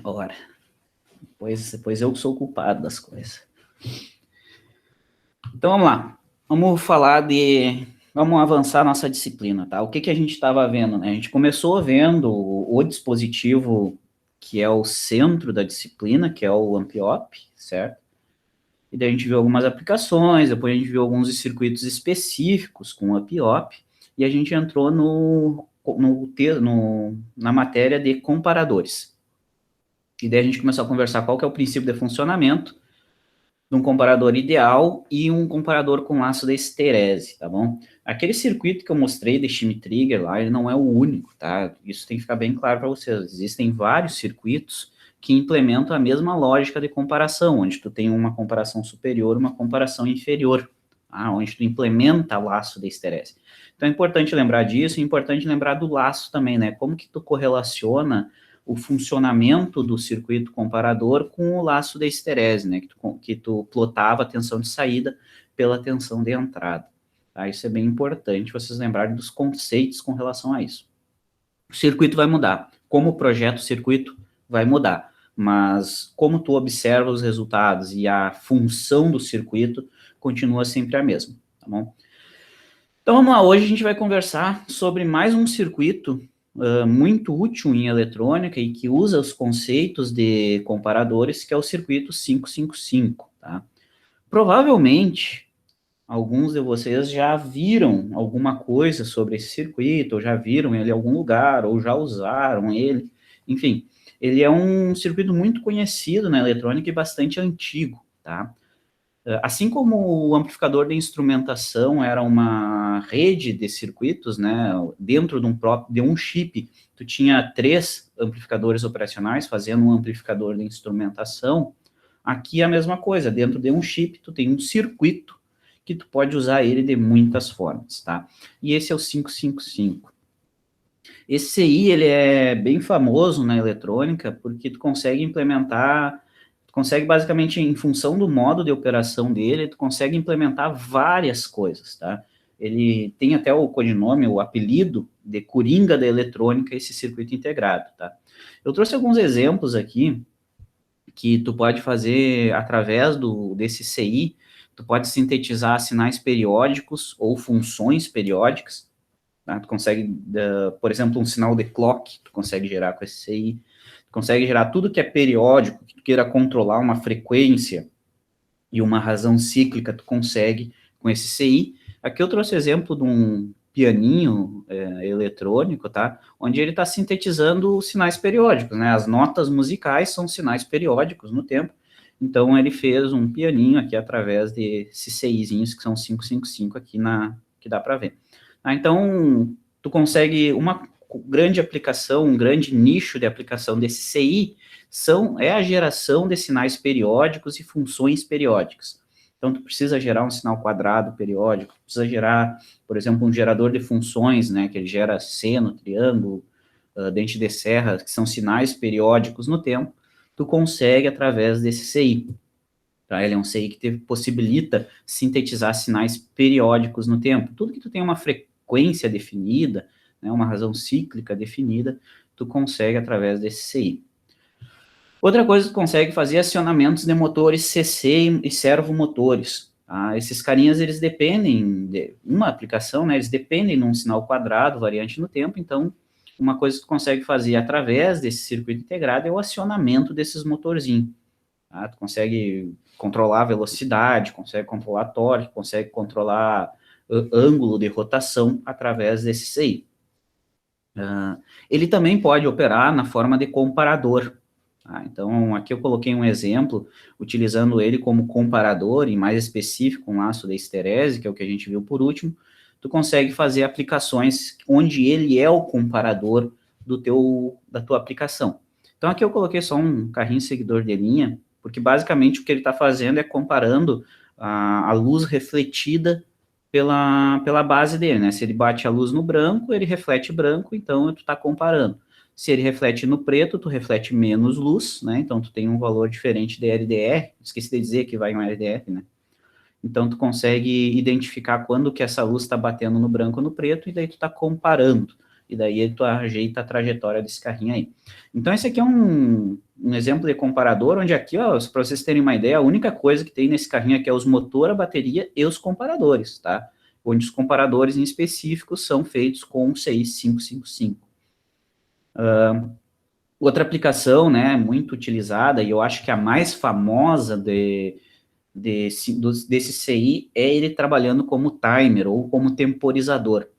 Ora, depois eu sou o culpado das coisas. Então, vamos lá. Vamos avançar nossa disciplina, tá? O que a gente estava vendo, né? A gente começou vendo o dispositivo que é o centro da disciplina, que é o Ampliop, certo? E daí a gente viu algumas aplicações, depois a gente viu alguns circuitos específicos com o Ampliop, e a gente entrou na matéria de comparadores. E daí a gente começou a conversar qual que é o princípio de funcionamento de um comparador ideal e um comparador com laço de esterese, tá bom? Aquele circuito que eu mostrei de Schmitt-Trigger lá, ele não é o único, tá? Isso tem que ficar bem claro para vocês. Existem vários circuitos que implementam a mesma lógica de comparação, onde tu tem uma comparação superior, uma comparação inferior, tá? Onde tu implementa laço de esterese. Então é importante lembrar disso, é importante lembrar do laço também, né? Como que tu correlaciona o funcionamento do circuito comparador com o laço de esterese, né, que tu plotava a tensão de saída pela tensão de entrada. Tá? Isso é bem importante vocês lembrarem dos conceitos com relação a isso. O circuito vai mudar. Como o projeto circuito vai mudar, mas como tu observa os resultados e a função do circuito continua sempre a mesma, tá bom? Então vamos lá, hoje a gente vai conversar sobre mais um circuito muito útil em eletrônica e que usa os conceitos de comparadores, que é o circuito 555, tá? Provavelmente, alguns de vocês já viram alguma coisa sobre esse circuito, ou já viram ele em algum lugar, ou já usaram ele, enfim. Ele é um circuito muito conhecido na eletrônica e bastante antigo, tá? Assim como o amplificador de instrumentação era uma rede de circuitos, né, dentro de um chip, tu tinha 3 amplificadores operacionais fazendo um amplificador de instrumentação. Aqui é a mesma coisa, dentro de um chip tu tem um circuito que tu pode usar ele de muitas formas, tá? E esse é o 555. Esse CI, ele é bem famoso na eletrônica porque tu consegue implementar, tu consegue basicamente, em função do modo de operação dele, tu consegue implementar várias coisas, tá? Ele tem até o codinome, o apelido de Coringa da eletrônica, esse circuito integrado, tá? Eu trouxe alguns exemplos aqui que tu pode fazer através desse CI, tu pode sintetizar sinais periódicos ou funções periódicas, tá? Tu consegue, por exemplo, um sinal de clock, tu consegue gerar com esse CI, tu consegue gerar tudo que é periódico, que tu queira controlar uma frequência e uma razão cíclica, tu consegue com esse CI. Aqui eu trouxe exemplo de um pianinho eletrônico, tá? Onde ele está sintetizando sinais periódicos, né? As notas musicais são sinais periódicos no tempo. Então, ele fez um pianinho aqui através desses CIzinhos, que são 555 aqui que dá para ver. Então, tu consegue uma grande aplicação, um grande nicho de aplicação desse CI é a geração de sinais periódicos e funções periódicas. Então, tu precisa gerar um sinal quadrado periódico, precisa gerar, por exemplo, um gerador de funções, né, que ele gera seno, triângulo, dente de serra, que são sinais periódicos no tempo, tu consegue através desse CI. Tá? Ele é um CI que te possibilita sintetizar sinais periódicos no tempo. Tudo que tu tem uma frequência definida, né, uma razão cíclica definida, tu consegue através desse CI. Outra coisa que tu consegue fazer é acionamentos de motores CC e servomotores. Tá? Esses carinhas, eles dependem de uma aplicação, né? Eles dependem de um sinal quadrado variante no tempo, então uma coisa que tu consegue fazer através desse circuito integrado é o acionamento desses motorzinhos. Tá? Tu consegue controlar a velocidade, consegue controlar torque, consegue controlar ângulo de rotação através desse CI. Ele também pode operar na forma de comparador. Tá? Então, aqui eu coloquei um exemplo, utilizando ele como comparador, e mais específico, um laço de esterese, que é o que a gente viu por último, tu consegue fazer aplicações onde ele é o comparador da tua aplicação. Então, aqui eu coloquei só um carrinho seguidor de linha, porque basicamente o que ele está fazendo é comparando a luz refletida pela base dele, né? Se ele bate a luz no branco, ele reflete branco, então tu está comparando. Se ele reflete no preto, tu reflete menos luz, né? Então tu tem um valor diferente de LDR. Esqueci de dizer que vai um LDR, né? Então tu consegue identificar quando que essa luz está batendo no branco ou no preto, e daí tu está comparando. e daí tu ajeita a trajetória desse carrinho aí. Então, esse aqui é um exemplo de comparador, onde aqui, ó, para vocês terem uma ideia, a única coisa que tem nesse carrinho aqui é os motor, a bateria e os comparadores, tá? Onde os comparadores em específico são feitos com CI 555. Outra aplicação, né, muito utilizada, e eu acho que a mais famosa desse CI é ele trabalhando como timer ou como temporizador,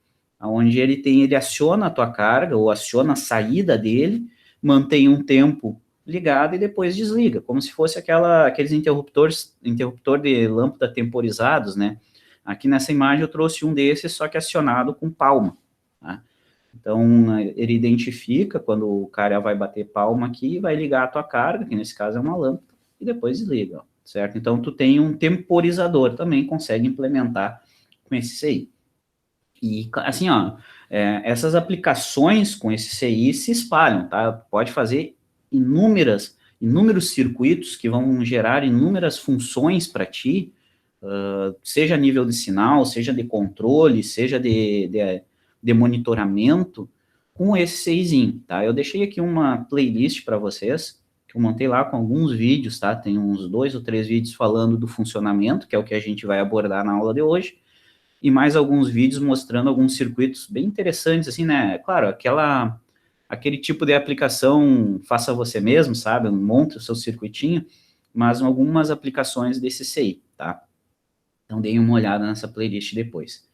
onde ele aciona a tua carga ou aciona a saída dele, mantém um tempo ligado e depois desliga, como se fosse aqueles interruptor de lâmpada temporizados, né? Aqui nessa imagem eu trouxe um desses, só que acionado com palma, tá? Então, ele identifica quando o cara vai bater palma aqui, vai ligar a tua carga, que nesse caso é uma lâmpada, e depois desliga, ó, certo? Então, tu tem um temporizador também, consegue implementar com esse CI. E, assim, ó, essas aplicações com esse CI se espalham, tá? Pode fazer inúmeros circuitos que vão gerar inúmeras funções para ti, seja a nível de sinal, seja de controle, seja de monitoramento, com esse CIzinho, tá? Eu deixei aqui uma playlist para vocês, que eu montei lá com alguns vídeos, tá? Tem uns 2 ou 3 vídeos falando do funcionamento, que é o que a gente vai abordar na aula de hoje, e mais alguns vídeos mostrando alguns circuitos bem interessantes, assim, né? Claro, aquele tipo de aplicação faça você mesmo, sabe? Monte o seu circuitinho, mas algumas aplicações desse CI, tá? Então, deem uma olhada nessa playlist depois.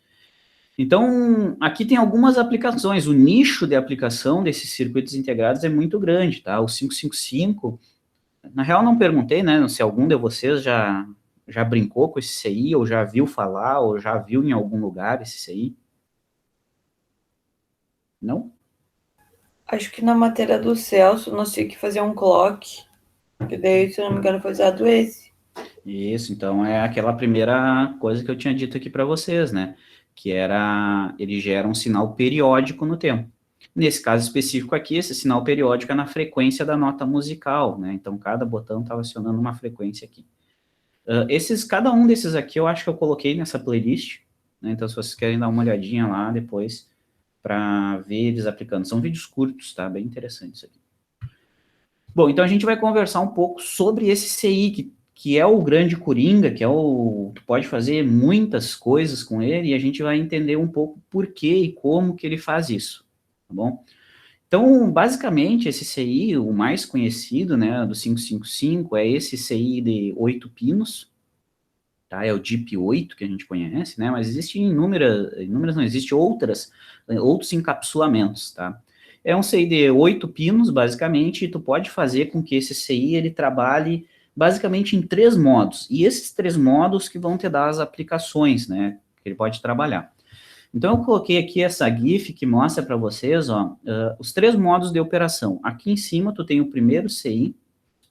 Então, aqui tem algumas aplicações. O nicho de aplicação desses circuitos integrados é muito grande, tá? O 555, na real, não perguntei, né, se algum de vocês já brincou com esse CI, ou já viu falar, ou já viu em algum lugar esse CI. Não? Acho que na matéria do Celso, nós tínhamos que fazer um clock, que daí, se não me engano, foi usado esse. Isso, então é aquela primeira coisa que eu tinha dito aqui para vocês, né? Que ele gera um sinal periódico no tempo. Nesse caso específico aqui, esse sinal periódico é na frequência da nota musical, né? Então, cada botão está acionando uma frequência aqui. Cada um desses aqui, eu acho que eu coloquei nessa playlist, né? Então, se vocês querem dar uma olhadinha lá depois, para ver eles aplicando. São vídeos curtos, tá? Bem interessantes aqui. Bom, então a gente vai conversar um pouco sobre esse CI, que é o grande coringa, tu pode fazer muitas coisas com ele, e a gente vai entender um pouco por que e como que ele faz isso, tá bom? Então, basicamente, esse CI, o mais conhecido, né, do 555, é esse CI de 8 pinos, tá? É o DIP-8 que a gente conhece, né? Mas existem inúmeras não, existem outros encapsulamentos, tá? É um CI de 8 pinos, basicamente, e tu pode fazer com que esse CI, ele trabalhe basicamente em 3 modos, e esses 3 modos que vão te dar as aplicações, né, que ele pode trabalhar. Então, eu coloquei aqui essa GIF que mostra para vocês, ó, os 3 modos de operação. Aqui em cima, tu tem o primeiro CI,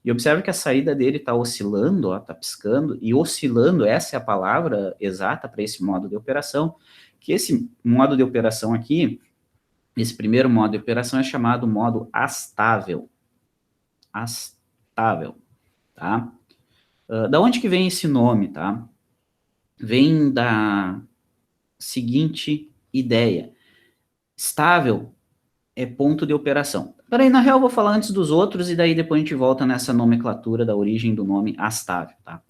e observe que a saída dele está oscilando, ó, está piscando, e oscilando, essa é a palavra exata para esse modo de operação, que esse modo de operação aqui, esse primeiro modo de operação é chamado modo astável. Astável, tá? Da onde que vem esse nome, tá? Vem da seguinte ideia. Estável é ponto de operação. Peraí, na real eu vou falar antes dos outros e daí depois a gente volta nessa nomenclatura da origem do nome astável, tá?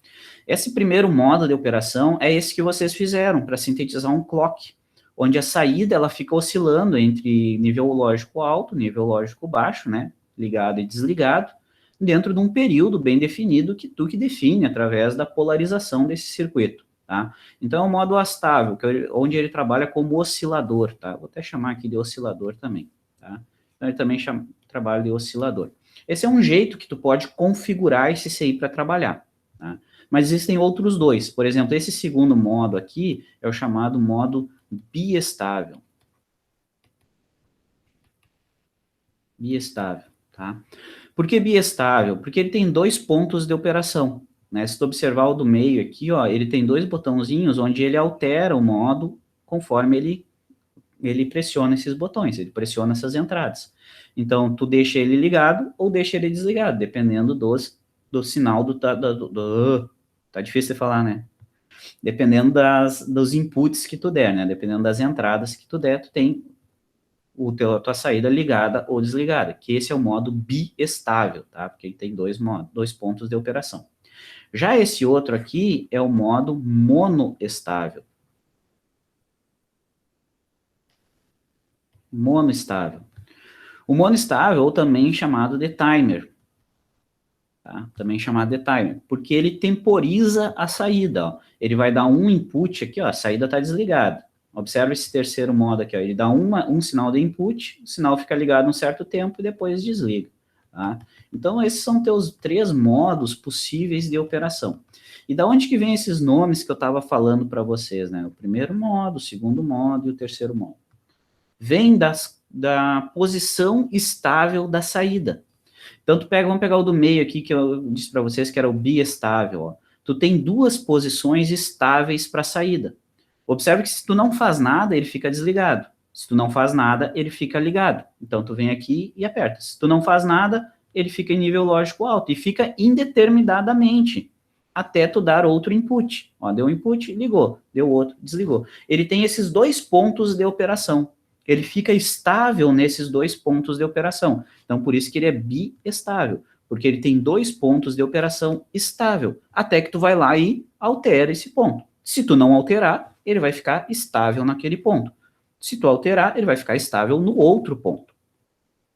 Esse primeiro modo de operação é esse que vocês fizeram para sintetizar um clock, onde a saída ela fica oscilando entre nível lógico alto, nível lógico baixo, né? Ligado e desligado, dentro de um período bem definido que tu que define através da polarização desse circuito, tá? Então é o modo astável, onde ele trabalha como oscilador, tá? Vou até chamar aqui de oscilador também, tá? Então ele também trabalha de oscilador. Esse é um jeito que tu pode configurar esse CI para trabalhar, tá? Mas existem outros dois. Por exemplo, esse segundo modo aqui é o chamado modo biestável. Biestável, tá? Por que biestável? Porque ele tem 2 pontos de operação, né? Se tu observar o do meio aqui, ó, ele tem 2 botãozinhos onde ele altera o modo conforme ele pressiona esses botões, ele pressiona essas entradas. Então, tu deixa ele ligado ou deixa ele desligado, dependendo do sinal tá difícil de falar, né? Dependendo dos inputs que tu der, né? Dependendo das entradas que tu der, tu tem a tua saída ligada ou desligada, que esse é o modo biestável, tá? Porque ele tem dois pontos de operação. Já esse outro aqui é o modo monoestável. Monoestável. O monoestável, ou também chamado de timer, tá? Também chamado de timer, porque ele temporiza a saída, ó. Ele vai dar um input aqui, ó, a saída está desligada. Observa esse terceiro modo aqui, ó, ele dá um sinal de input, o sinal fica ligado um certo tempo e depois desliga, tá? Então, esses são teus 3 modos possíveis de operação. E da onde que vem esses nomes que eu estava falando para vocês, né? O primeiro modo, o segundo modo e o terceiro modo. Vem da posição estável da saída. Então, vamos pegar o do meio aqui, que eu disse para vocês que era o biestável, ó. Tu tem 2 posições estáveis para a saída. Observe que se tu não faz nada, ele fica desligado. Se tu não faz nada, ele fica ligado. Então, tu vem aqui e aperta. Se tu não faz nada, ele fica em nível lógico alto e fica indeterminadamente até tu dar outro input. Ó, deu um input, ligou. Deu outro, desligou. Ele tem esses 2 pontos de operação. Ele fica estável nesses 2 pontos de operação. Então, por isso que ele é biestável, porque ele tem 2 pontos de operação estável, até que tu vai lá e altera esse ponto. Se tu não alterar, ele vai ficar estável naquele ponto. Se tu alterar, ele vai ficar estável no outro ponto.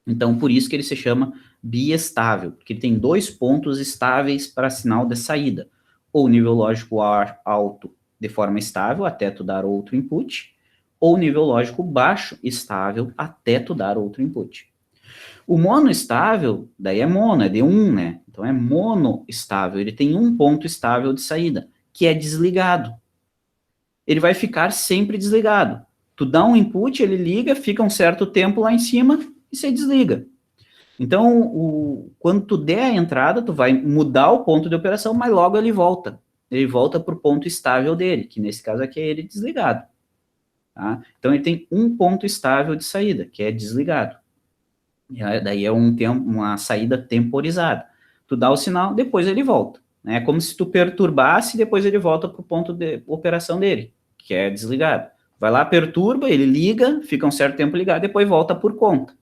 Então, por isso que ele se chama biestável, porque ele tem 2 pontos estáveis para sinal de saída. Ou nível lógico alto de forma estável, até tu dar outro input, ou nível lógico baixo, estável, até tu dar outro input. O monoestável, daí é mono, é de 1, né? Então é monoestável, ele tem um ponto estável de saída, que é desligado. Ele vai ficar sempre desligado. Tu dá um input, ele liga, fica um certo tempo lá em cima e você desliga. Então, quando tu der a entrada, tu vai mudar o ponto de operação, mas logo ele volta. Ele volta para o ponto estável dele, que nesse caso aqui é ele desligado. Tá? Então, ele tem um ponto estável de saída, que é desligado. E daí é uma saída temporizada. Tu dá o sinal, depois ele volta. É como se tu perturbasse e depois ele volta para o ponto de operação dele, que é desligado. Vai lá, perturba, ele liga, fica um certo tempo ligado, depois volta por conta.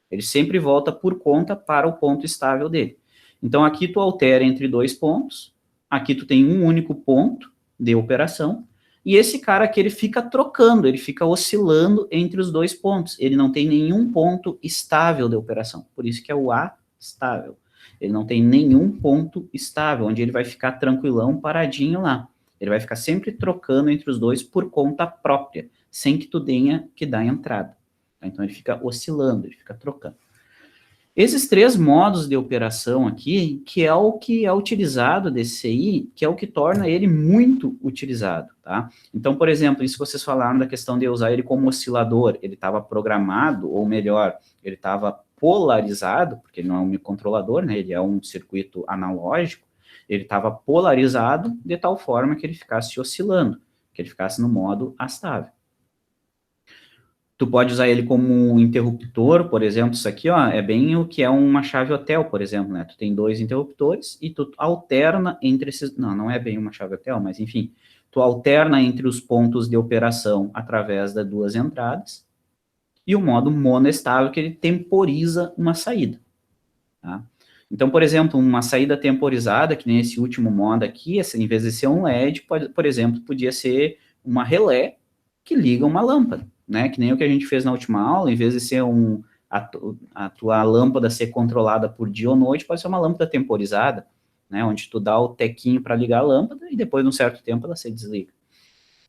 Ele sempre volta por conta para o ponto estável dele. Então, aqui tu altera entre 2 pontos, aqui tu tem um único ponto de operação, e esse cara aqui, ele fica trocando, ele fica oscilando entre os 2 pontos. Ele não tem nenhum ponto estável de operação. Por isso que é o astável. Ele não tem nenhum ponto estável, onde ele vai ficar tranquilão, paradinho lá. Ele vai ficar sempre trocando entre os 2 por conta própria, sem que tu tenha que dar entrada. Então, ele fica oscilando, ele fica trocando. Esses 3 modos de operação aqui, que é o que é utilizado desse CI, que é o que torna ele muito utilizado, tá? Então, por exemplo, isso que vocês falaram da questão de usar ele como oscilador, ele estava programado, ou melhor, ele estava polarizado, porque ele não é um microcontrolador, né? Ele é um circuito analógico, ele estava polarizado de tal forma que ele ficasse oscilando, que ele ficasse no modo astável. Tu pode usar ele como um interruptor, por exemplo, isso aqui, ó, é bem o que é uma chave hotel, por exemplo, né? Tu tem 2 interruptores e tu alterna entre esses... Não é bem uma chave hotel, mas enfim. Tu alterna entre os pontos de operação através das 2 entradas e o modo monoestável, que ele temporiza uma saída, tá? Então, por exemplo, uma saída temporizada, que nem esse último modo aqui, em vez de ser um LED, por exemplo, podia ser uma relé que liga uma lâmpada, né? Que nem o que a gente fez na última aula, em vez de ser a tua lâmpada ser controlada por dia ou noite, pode ser uma lâmpada temporizada, né? Onde tu dá o tequinho para ligar a lâmpada e depois de um certo tempo ela se desliga.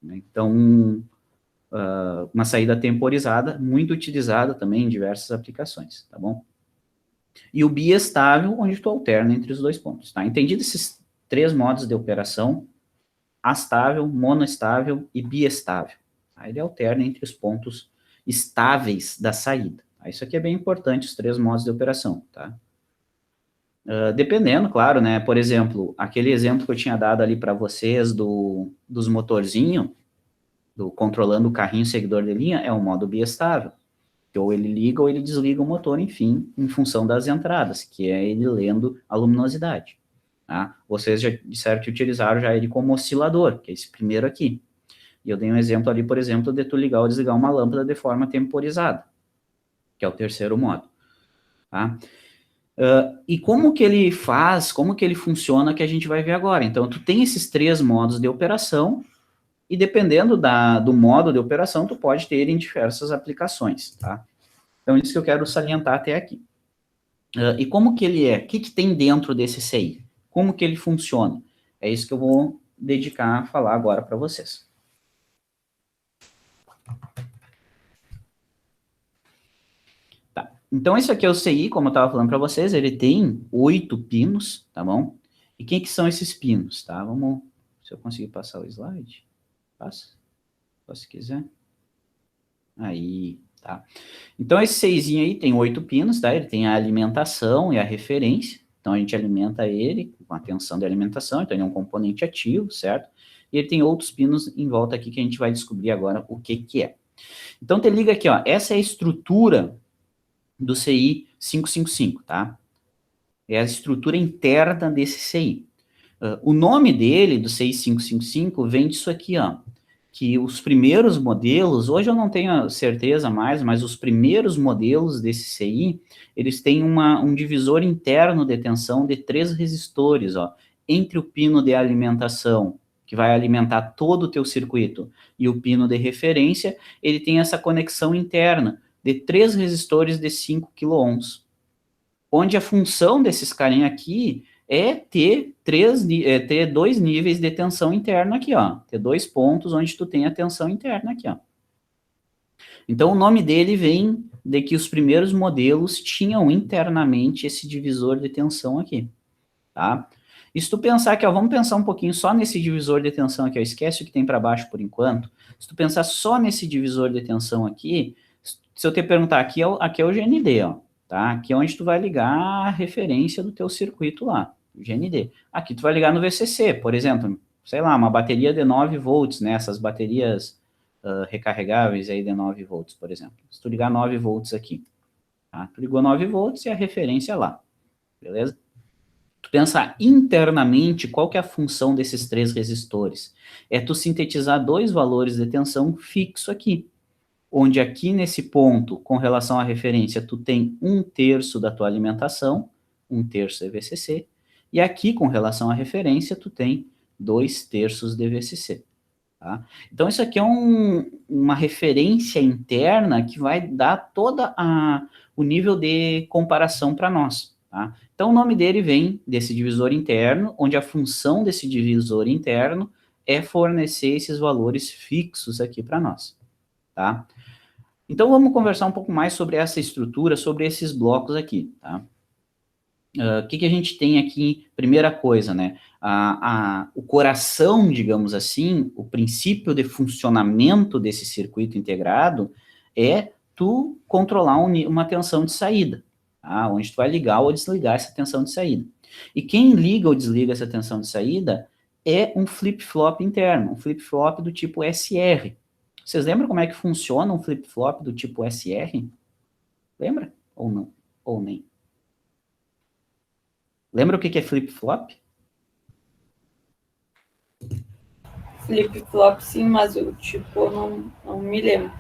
Então, uma saída temporizada, muito utilizada também em diversas aplicações, tá bom? E o biestável, onde tu alterna entre os 2 pontos, tá? Entendido esses 3 modos de operação, astável, monoestável e biestável. Aí ele alterna entre os pontos estáveis da saída. Isso aqui é bem importante, os 3 modos de operação, tá? Dependendo, claro, né? Por exemplo, aquele exemplo que eu tinha dado ali para vocês dos motorzinhos, do controlando o carrinho seguidor de linha, é um modo biestável. Ou ele liga ou ele desliga o motor, enfim, em função das entradas, que é ele lendo a luminosidade. Tá? Vocês já disseram que utilizaram já ele como oscilador, que é esse primeiro aqui. E eu dei um exemplo ali, por exemplo, de tu ligar ou desligar uma lâmpada de forma temporizada. que é o terceiro modo, tá? E como que ele faz, como que ele funciona, que a gente vai ver agora. Então, tu tem esses 3 modos de operação, e dependendo do modo de operação, tu pode ter em diversas aplicações, tá? Então, isso que eu quero salientar até aqui. E como que ele é? O que que tem dentro desse CI? Como que ele funciona? É isso que eu vou dedicar a falar agora para vocês. Tá. Então, esse aqui é o CI, como eu estava falando para vocês, ele tem 8 pinos, tá bom? E quem que são esses pinos, tá? Vamos, se eu conseguir passar o slide, passa, se quiser. Aí, tá. Então, esse CIzinho aí tem 8 pinos, tá? Ele tem a alimentação e a referência. Então, a gente alimenta ele com a tensão de alimentação, então ele é um componente ativo, certo? E ele tem outros pinos em volta aqui que a gente vai descobrir agora o que que é. Então, te liga aqui, ó, essa é a estrutura do CI 555, tá? É a estrutura interna desse CI. O nome dele, do CI 555, vem disso aqui, ó, que os primeiros modelos, hoje eu não tenho certeza mais, mas os primeiros modelos desse CI, eles têm um divisor interno de tensão de 3 resistores, ó, entre o pino de alimentação, que vai alimentar todo o teu circuito, e o pino de referência, ele tem essa conexão interna de 3 resistores de 5 kΩ, onde a função desses carinha aqui é ter 2 níveis de tensão interna aqui, ó. Ter 2 pontos onde tu tem a tensão interna aqui, ó. Então, o nome dele vem de que os primeiros modelos tinham internamente esse divisor de tensão aqui, tá? E se tu pensar aqui, ó, vamos pensar um pouquinho só nesse divisor de tensão aqui, ó, esquece o que tem para baixo por enquanto. Se tu pensar só nesse divisor de tensão aqui, se eu te perguntar, aqui é o GND, ó, tá? Aqui é onde tu vai ligar a referência do teu circuito lá, o GND. Aqui tu vai ligar no VCC, por exemplo, sei lá, uma bateria de 9 volts, né? Essas baterias recarregáveis aí de 9 volts, por exemplo. Se tu ligar 9 volts aqui, tá? Tu ligou 9 volts e a referência lá, beleza? Tu pensar internamente qual que é a função desses 3 resistores. É tu sintetizar 2 valores de tensão fixo aqui, onde aqui nesse ponto, com relação à referência, tu tem 1/3 da tua alimentação, 1/3 de VCC, e aqui, com relação à referência, tu tem 2/3 de VCC. Tá? Então, isso aqui é uma referência interna que vai dar todo o nível de comparação para nós. Tá? Então, o nome dele vem desse divisor interno, onde a função desse divisor interno é fornecer esses valores fixos aqui para nós. Tá? Então, vamos conversar um pouco mais sobre essa estrutura, sobre esses blocos aqui, tá? O que a gente tem aqui? Primeira coisa, né? O coração, digamos assim, o princípio de funcionamento desse circuito integrado é tu controlar uma tensão de saída, tá? Onde tu vai ligar ou desligar essa tensão de saída. E quem liga ou desliga essa tensão de saída é um flip-flop interno, um flip-flop do tipo SR. Vocês lembram como é que funciona um flip-flop do tipo SR? Lembra? Ou não? Ou nem? Lembra o que é flip-flop? Flip-flop, sim, mas o tipo, não me lembro.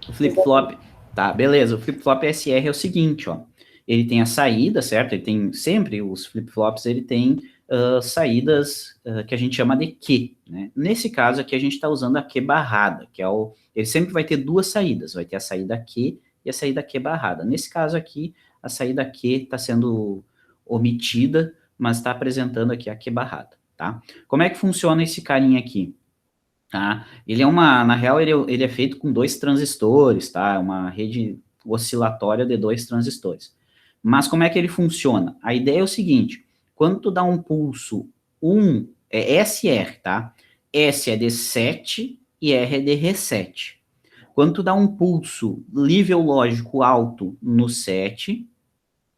O flip-flop, tá, beleza. O flip-flop SR é o seguinte, ó. Ele tem a saída, certo? Ele tem sempre, os flip-flops, ele tem saídas que a gente chama de Q, né? Nesse caso aqui, a gente está usando a Q barrada, que é ele sempre vai ter 2 saídas, vai ter a saída Q e a saída Q barrada. Nesse caso aqui, a saída Q está sendo omitida, mas está apresentando aqui a Q barrada, tá? Como é que funciona esse carinha aqui? Tá? Ele é na real, ele é feito com 2 transistores, tá? Uma rede oscilatória de 2 transistores. Mas como é que ele funciona? A ideia é o seguinte, quando tu dá um pulso, é SR, tá? S é de 7 e R é de reset. Quando tu dá um pulso nível lógico alto no 7,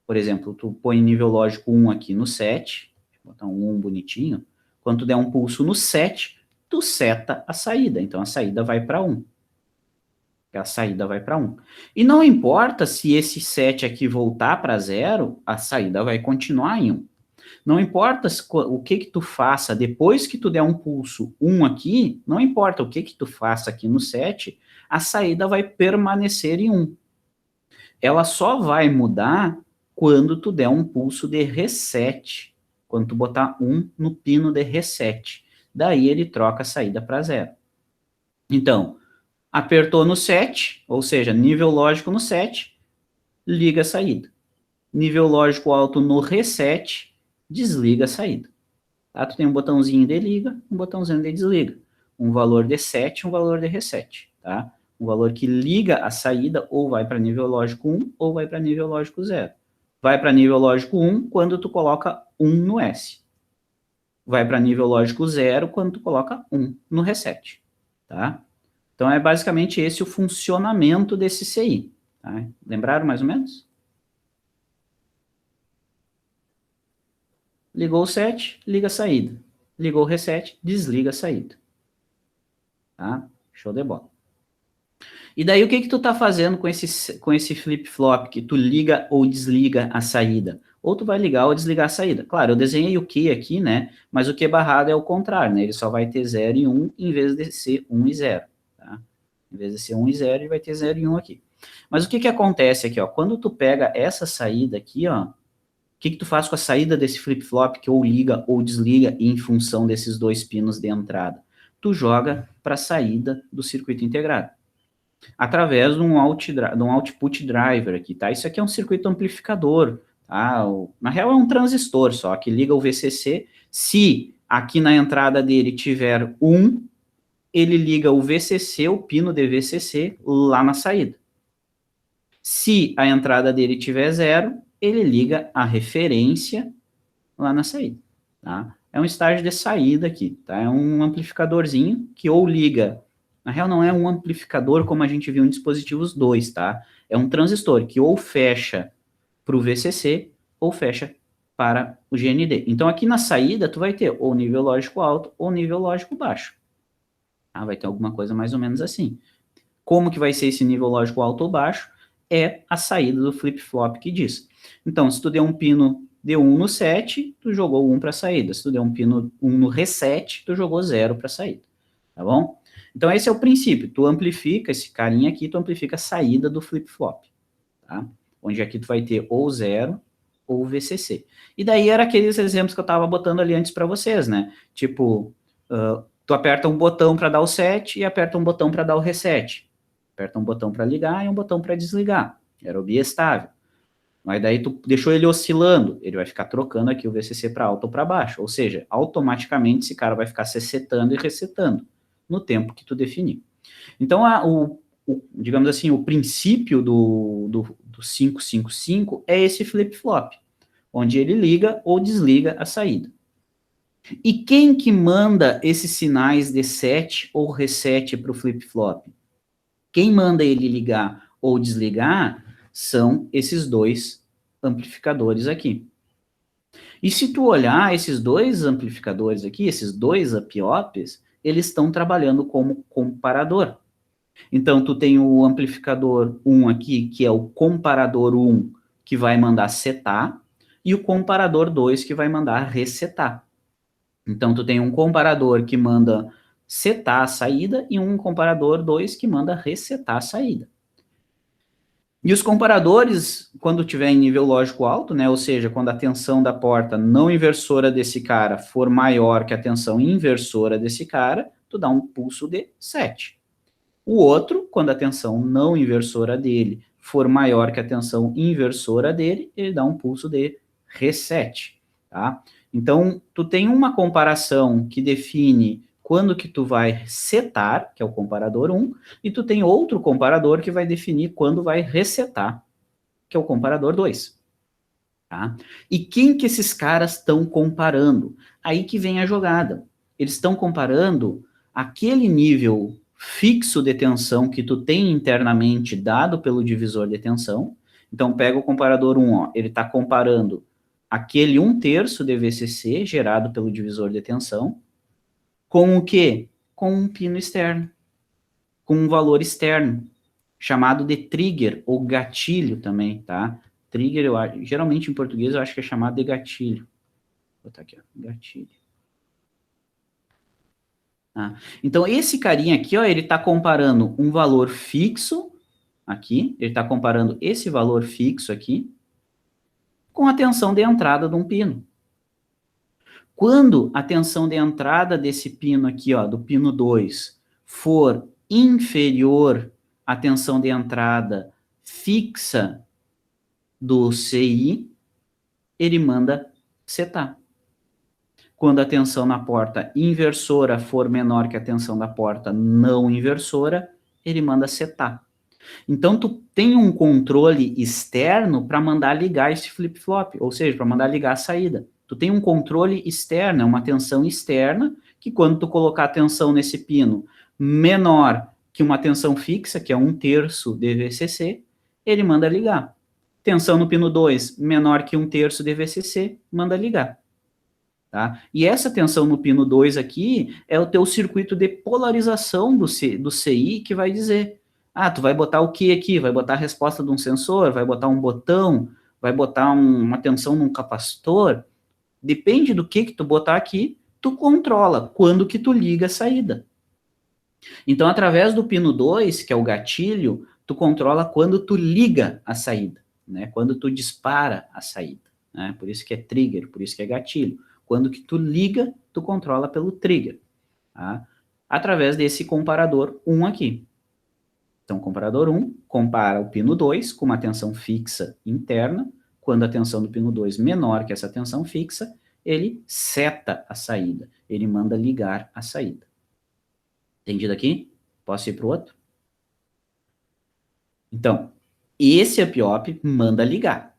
por exemplo, tu põe nível lógico 1 aqui no 7, vou botar um 1 bonitinho, quando tu der um pulso no 7, tu seta a saída, então a saída vai para 1. A saída vai para 1. E não importa se esse 7 aqui voltar para 0, a saída vai continuar em 1. Não importa o que tu faça, depois que tu der um pulso 1 aqui, não importa o que tu faça aqui no 7, a saída vai permanecer em 1. ela só vai mudar quando tu der um pulso de reset, quando tu botar 1 no pino de reset. Daí ele troca a saída para 0. Então, apertou no 7, ou seja, nível lógico no 7, liga a saída. Nível lógico alto no reset, desliga a saída. Tá? Tu tem um botãozinho de liga, um botãozinho de desliga. Um valor de set, um valor de reset. Tá? Um valor que liga a saída ou vai para nível lógico 1 ou vai para nível lógico 0. Vai para nível lógico 1 quando tu coloca 1 no S. Vai para nível lógico 0 quando tu coloca 1 no reset. Tá? Então, é basicamente esse o funcionamento desse CI. Tá? Lembraram mais ou menos? Ligou o set, liga a saída. Ligou o reset, desliga a saída. Tá? Show de bola. E daí, o que tu tá fazendo com esse flip-flop que tu liga ou desliga a saída? Ou tu vai ligar ou desligar a saída. Claro, eu desenhei o Q aqui, né? Mas o Q barrado é o contrário, né? Ele só vai ter 0 e 1 em vez de ser 1 e 0. Tá? Em vez de ser 1 e 0, ele vai ter 0 e 1 aqui. Mas o que acontece aqui, ó? Quando tu pega essa saída aqui, ó, o que tu faz com a saída desse flip-flop que ou liga ou desliga em função desses dois pinos de entrada? Tu joga para a saída do circuito integrado. Através de um output driver aqui, tá? Isso aqui é um circuito amplificador, tá? Na real é um transistor só, que liga o VCC. Se aqui na entrada dele tiver 1, ele liga o VCC, o pino de VCC, lá na saída. Se a entrada dele tiver 0, ele liga a referência lá na saída, tá? É um estágio de saída aqui, tá? É um amplificadorzinho que ou liga... Na real, não é um amplificador como a gente viu em dispositivos 2, tá? É um transistor que ou fecha para o VCC ou fecha para o GND. Então, aqui na saída, tu vai ter ou nível lógico alto ou nível lógico baixo. Tá? Vai ter alguma coisa mais ou menos assim. Como que vai ser esse nível lógico alto ou baixo? É a saída do flip-flop que diz. Então, se tu der um pino de 1 no set, tu jogou 1 para a saída. Se tu der um pino 1 no reset, tu jogou 0 para a saída. Tá bom? Então, esse é o princípio. Tu amplifica, esse carinha aqui, tu amplifica a saída do flip-flop. Tá? Onde aqui tu vai ter ou 0 ou VCC. E daí era aqueles exemplos que eu estava botando ali antes para vocês, né? Tipo, tu aperta um botão para dar o set e aperta um botão para dar o reset. Aperta um botão para ligar e um botão para desligar. Era o biestável. Mas daí tu deixou ele oscilando, ele vai ficar trocando aqui o VCC para alto ou para baixo. Ou seja, automaticamente esse cara vai ficar se setando e resetando no tempo que tu definir. Então, digamos assim, o princípio do 555 é esse flip-flop, onde ele liga ou desliga a saída. E quem que manda esses sinais de set ou reset para o flip-flop? Quem manda ele ligar ou desligar são esses dois amplificadores aqui. E se tu olhar esses dois amplificadores aqui, esses dois up-ops, eles estão trabalhando como comparador. Então, tu tem o amplificador 1 aqui, que é o comparador 1, que vai mandar setar, e o comparador 2, que vai mandar resetar. Então, tu tem um comparador que manda setar a saída e um comparador 2 que manda resetar a saída. E os comparadores, quando tiver em nível lógico alto, né, ou seja, quando a tensão da porta não inversora desse cara for maior que a tensão inversora desse cara, tu dá um pulso de 7. O outro, quando a tensão não inversora dele for maior que a tensão inversora dele, ele dá um pulso de reset, tá? Então, tu tem uma comparação que define quando que tu vai setar, que é o comparador 1, e tu tem outro comparador que vai definir quando vai resetar, que é o comparador 2. Tá? E quem que esses caras estão comparando? Aí que vem a jogada. Eles estão comparando aquele nível fixo de tensão que tu tem internamente dado pelo divisor de tensão. Então, pega o comparador 1, ó, ele está comparando aquele 1/3 de VCC gerado pelo divisor de tensão com o quê? Com um pino externo, com um valor externo, chamado de trigger, ou gatilho também, tá? Trigger, geralmente em português eu acho que é chamado de gatilho. Vou botar aqui, ó, gatilho. Então, esse carinha aqui, ó, ele está comparando um valor fixo aqui, ele está comparando esse valor fixo aqui com a tensão de entrada de um pino. Quando a tensão de entrada desse pino aqui, ó, do pino 2, for inferior à tensão de entrada fixa do CI, ele manda setar. Quando a tensão na porta inversora for menor que a tensão da porta não inversora, ele manda setar. Então, tu tem um controle externo para mandar ligar esse flip-flop, ou seja, para mandar ligar a saída. Tu tem um controle externo, é uma tensão externa, que quando tu colocar a tensão nesse pino menor que uma tensão fixa, que é 1/3 de VCC, ele manda ligar. Tensão no pino 2, menor que 1/3 de VCC, manda ligar. Tá? E essa tensão no pino 2 aqui é o teu circuito de polarização do CI que vai dizer, tu vai botar o que aqui? Vai botar a resposta de um sensor? Vai botar um botão? Vai botar uma tensão num capacitor? Depende do que tu botar aqui, tu controla quando que tu liga a saída. Então, através do pino 2, que é o gatilho, tu controla quando tu liga a saída, né? Quando tu dispara a saída, né? Por isso que é trigger, por isso que é gatilho. Quando que tu liga, tu controla pelo trigger, tá? Através desse comparador 1 aqui. Então, o comparador 1 compara o pino 2 com uma tensão fixa interna. Quando a tensão do pino 2 menor que essa tensão fixa, ele seta a saída. Ele manda ligar a saída. Entendido aqui? Posso ir para o outro? Então, esse up-op manda ligar.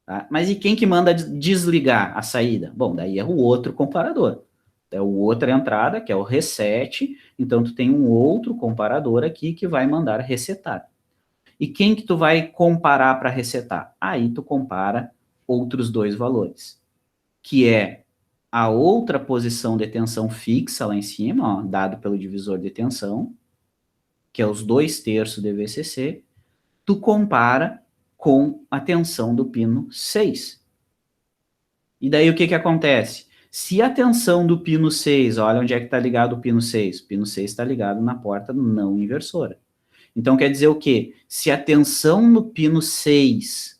Tá? Mas e quem que manda desligar a saída? Bom, daí é o outro comparador. É o outra entrada, que é o reset. Então, tu tem um outro comparador aqui que vai mandar resetar. E quem que tu vai comparar para resetar? Aí tu compara outros dois valores, que é a outra posição de tensão fixa lá em cima, ó, dado pelo divisor de tensão, que é os 2/3 de VCC, tu compara com a tensão do pino 6. E daí o que que acontece? Se a tensão do pino 6, olha onde é que está ligado o pino 6. O pino 6 está ligado na porta não inversora. Então quer dizer o quê? Se a tensão no pino 6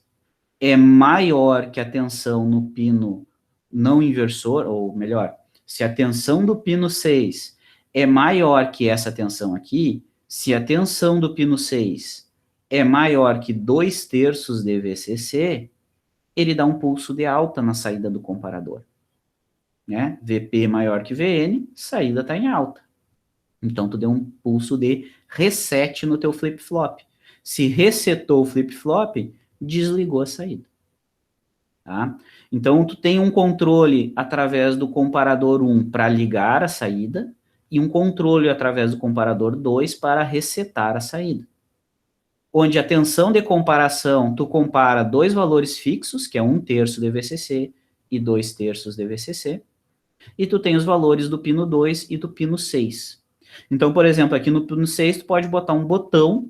é maior que a tensão no pino não inversor, ou melhor, se a tensão do pino 6 é maior que essa tensão aqui, se a tensão do pino 6 é maior que 2/3 de VCC, ele dá um pulso de alta na saída do comparador. Né? VP maior que VN, saída está em alta. Então, tu deu um pulso de reset no teu flip-flop. Se resetou o flip-flop, desligou a saída. Tá? Então, tu tem um controle através do comparador 1 para ligar a saída e um controle através do comparador 2 para resetar a saída. Onde a tensão de comparação, tu compara dois valores fixos, que é 1/3 de VCC e 2/3 de VCC, e tu tem os valores do pino 2 e do pino 6. Então, por exemplo, aqui no pino 6, tu pode botar um botão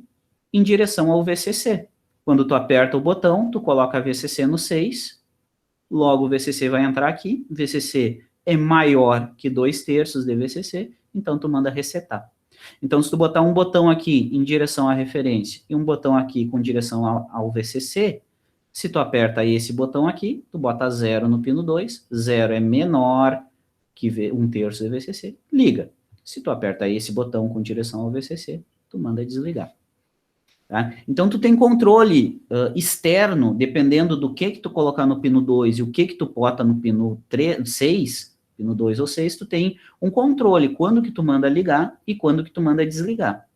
em direção ao VCC. Quando tu aperta o botão, tu coloca a VCC no 6, logo o VCC vai entrar aqui, VCC é maior que 2/3 de VCC, então tu manda resetar. Então, se tu botar um botão aqui em direção à referência e um botão aqui com direção ao VCC, se tu aperta esse botão aqui, tu bota 0 no pino 2, 0 é menor que 1/3 de VCC, liga. Se tu aperta esse botão com direção ao VCC, tu manda desligar. Tá? Então, tu tem controle externo, dependendo do que tu colocar no pino 2 e o que tu bota no pino 6, pino 2 ou 6, tu tem um controle, quando que tu manda ligar e quando que tu manda desligar,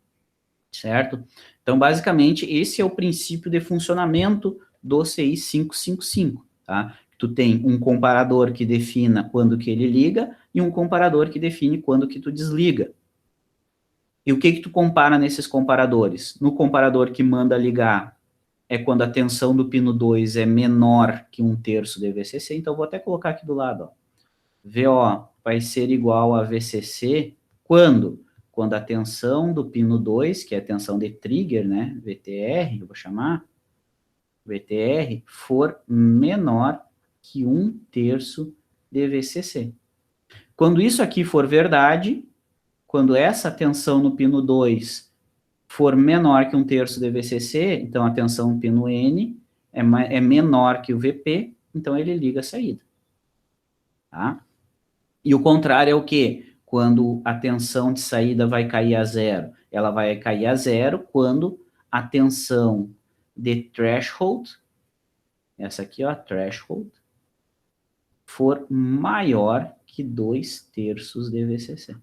certo? Então, basicamente, esse é o princípio de funcionamento do CI 555, tá? Tu tem um comparador que defina quando que ele liga e um comparador que define quando que tu desliga. E o que que tu compara nesses comparadores? No comparador que manda ligar, é quando a tensão do pino 2 é menor que 1/3 de VCC, então vou até colocar aqui do lado, ó. VO vai ser igual a VCC quando? Quando a tensão do pino 2, que é a tensão de trigger, né, VTR, eu vou chamar, VTR, for menor que 1/3 de VCC. Quando isso aqui for verdade, quando essa tensão no pino 2 for menor que 1/3 de VCC, então a tensão pino N é menor que o VP, então ele liga a saída. Tá? E o contrário é o quê? Quando a tensão de saída vai cair a zero. Ela vai cair a zero quando a tensão de threshold, essa aqui, ó, threshold, for maior que 2/3 de VCC.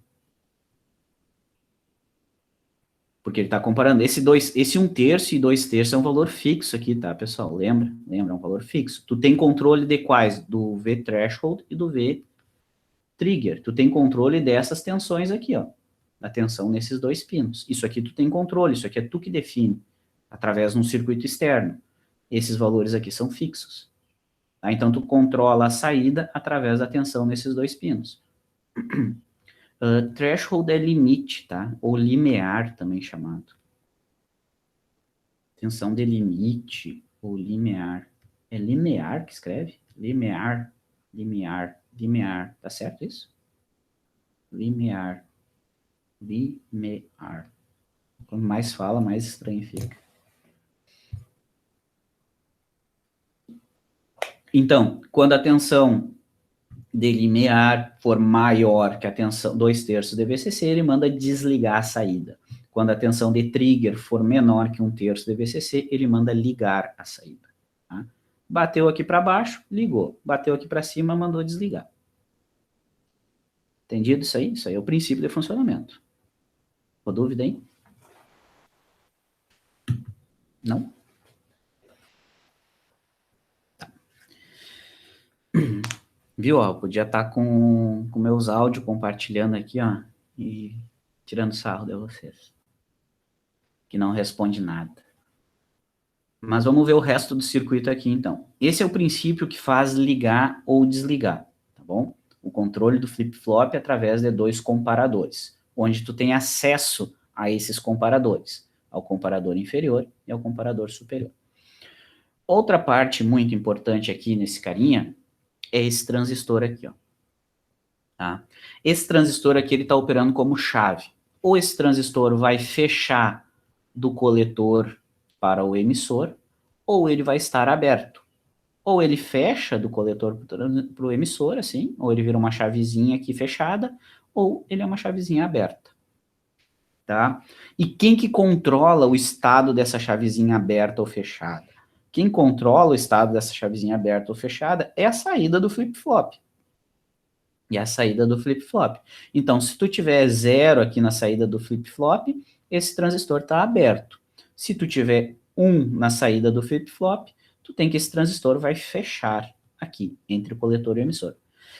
Porque ele está comparando esse 1/3 e 2/3 é um valor fixo aqui, tá, pessoal? Lembra? Lembra, é um valor fixo. Tu tem controle de quais? Do V threshold e do V trigger. Tu tem controle dessas tensões aqui, ó. Da tensão nesses dois pinos. Isso aqui tu tem controle, isso aqui é tu que define, através de um circuito externo. Esses valores aqui são fixos. Tá? Então tu controla a saída através da tensão nesses dois pinos. Threshold é limite, tá? Ou limiar, também chamado. Tensão de limite, ou limiar. É linear que escreve? Limiar, tá certo isso? Limiar. Quanto mais fala, mais estranho fica. Então, quando a tensão de limiar for maior que a tensão 2/3 de VCC, ele manda desligar a saída. Quando a tensão de trigger for menor que 1/3 de VCC, ele manda ligar a saída. Tá? Bateu aqui para baixo, ligou. Bateu aqui para cima, mandou desligar. Entendido isso aí? Isso aí é o princípio de funcionamento. Ficou dúvida aí? Não? Tá. Viu, ó, eu podia estar com meus áudios compartilhando aqui, ó, e tirando sarro de vocês. Que não responde nada. Mas vamos ver o resto do circuito aqui, então. Esse é o princípio que faz ligar ou desligar, tá bom? O controle do flip-flop através de dois comparadores, onde tu tem acesso a esses comparadores, ao comparador inferior e ao comparador superior. Outra parte muito importante aqui nesse carinha é esse transistor aqui, ó. Tá? Esse transistor aqui, ele está operando como chave. Ou esse transistor vai fechar do coletor para o emissor, ou ele vai estar aberto. Ou ele fecha do coletor para o emissor, assim, ou ele vira uma chavezinha aqui fechada, ou ele é uma chavezinha aberta. Tá? E quem que controla o estado dessa chavezinha aberta ou fechada? Quem controla o estado dessa chavezinha aberta ou fechada é a saída do flip-flop. E a saída do flip-flop. Então, se tu tiver 0 aqui na saída do flip-flop, esse transistor está aberto. Se tu tiver 1 na saída do flip-flop, tu tem que esse transistor vai fechar aqui, entre o coletor e o emissor.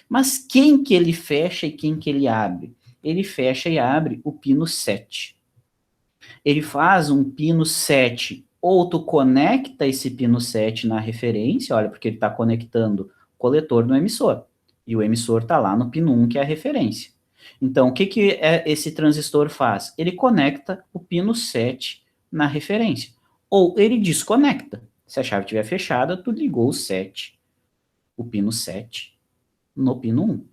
Mas quem que ele fecha e quem que ele abre? Ele fecha e abre o pino 7. Ele faz um pino 7, ou tu conecta esse pino 7 na referência, olha, porque ele está conectando o coletor no emissor. E o emissor está lá no pino 1, que é a referência. Então, o que esse transistor faz? Ele conecta o pino 7 na referência. Ou ele desconecta. Se a chave estiver fechada, tu ligou o pino 7, no pino 1.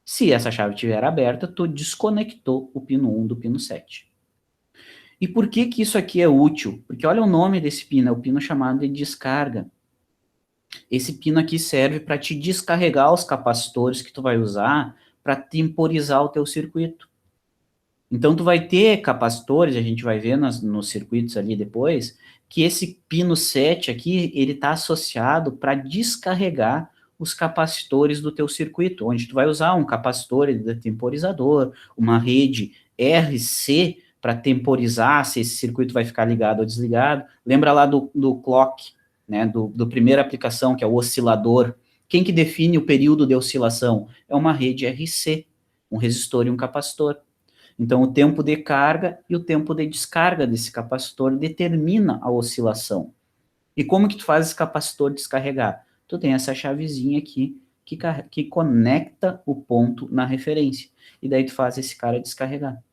Se essa chave estiver aberta, tu desconectou o pino 1 do pino 7. E por que que isso aqui é útil? Porque olha o nome desse pino, é o pino chamado de descarga. Esse pino aqui serve para te descarregar os capacitores que tu vai usar para temporizar o teu circuito. Então, tu vai ter capacitores, a gente vai ver nos circuitos ali depois, que esse pino 7 aqui, ele está associado para descarregar os capacitores do teu circuito, onde tu vai usar um capacitor de temporizador, uma rede RC para temporizar se esse circuito vai ficar ligado ou desligado. Lembra lá do clock, né, do primeira aplicação, que é o oscilador. Quem que define o período de oscilação? É uma rede RC, um resistor e um capacitor. Então, o tempo de carga e o tempo de descarga desse capacitor determina a oscilação. E como que tu faz esse capacitor descarregar? Tu tem essa chavezinha aqui que conecta o ponto na referência. E daí tu faz esse cara descarregar.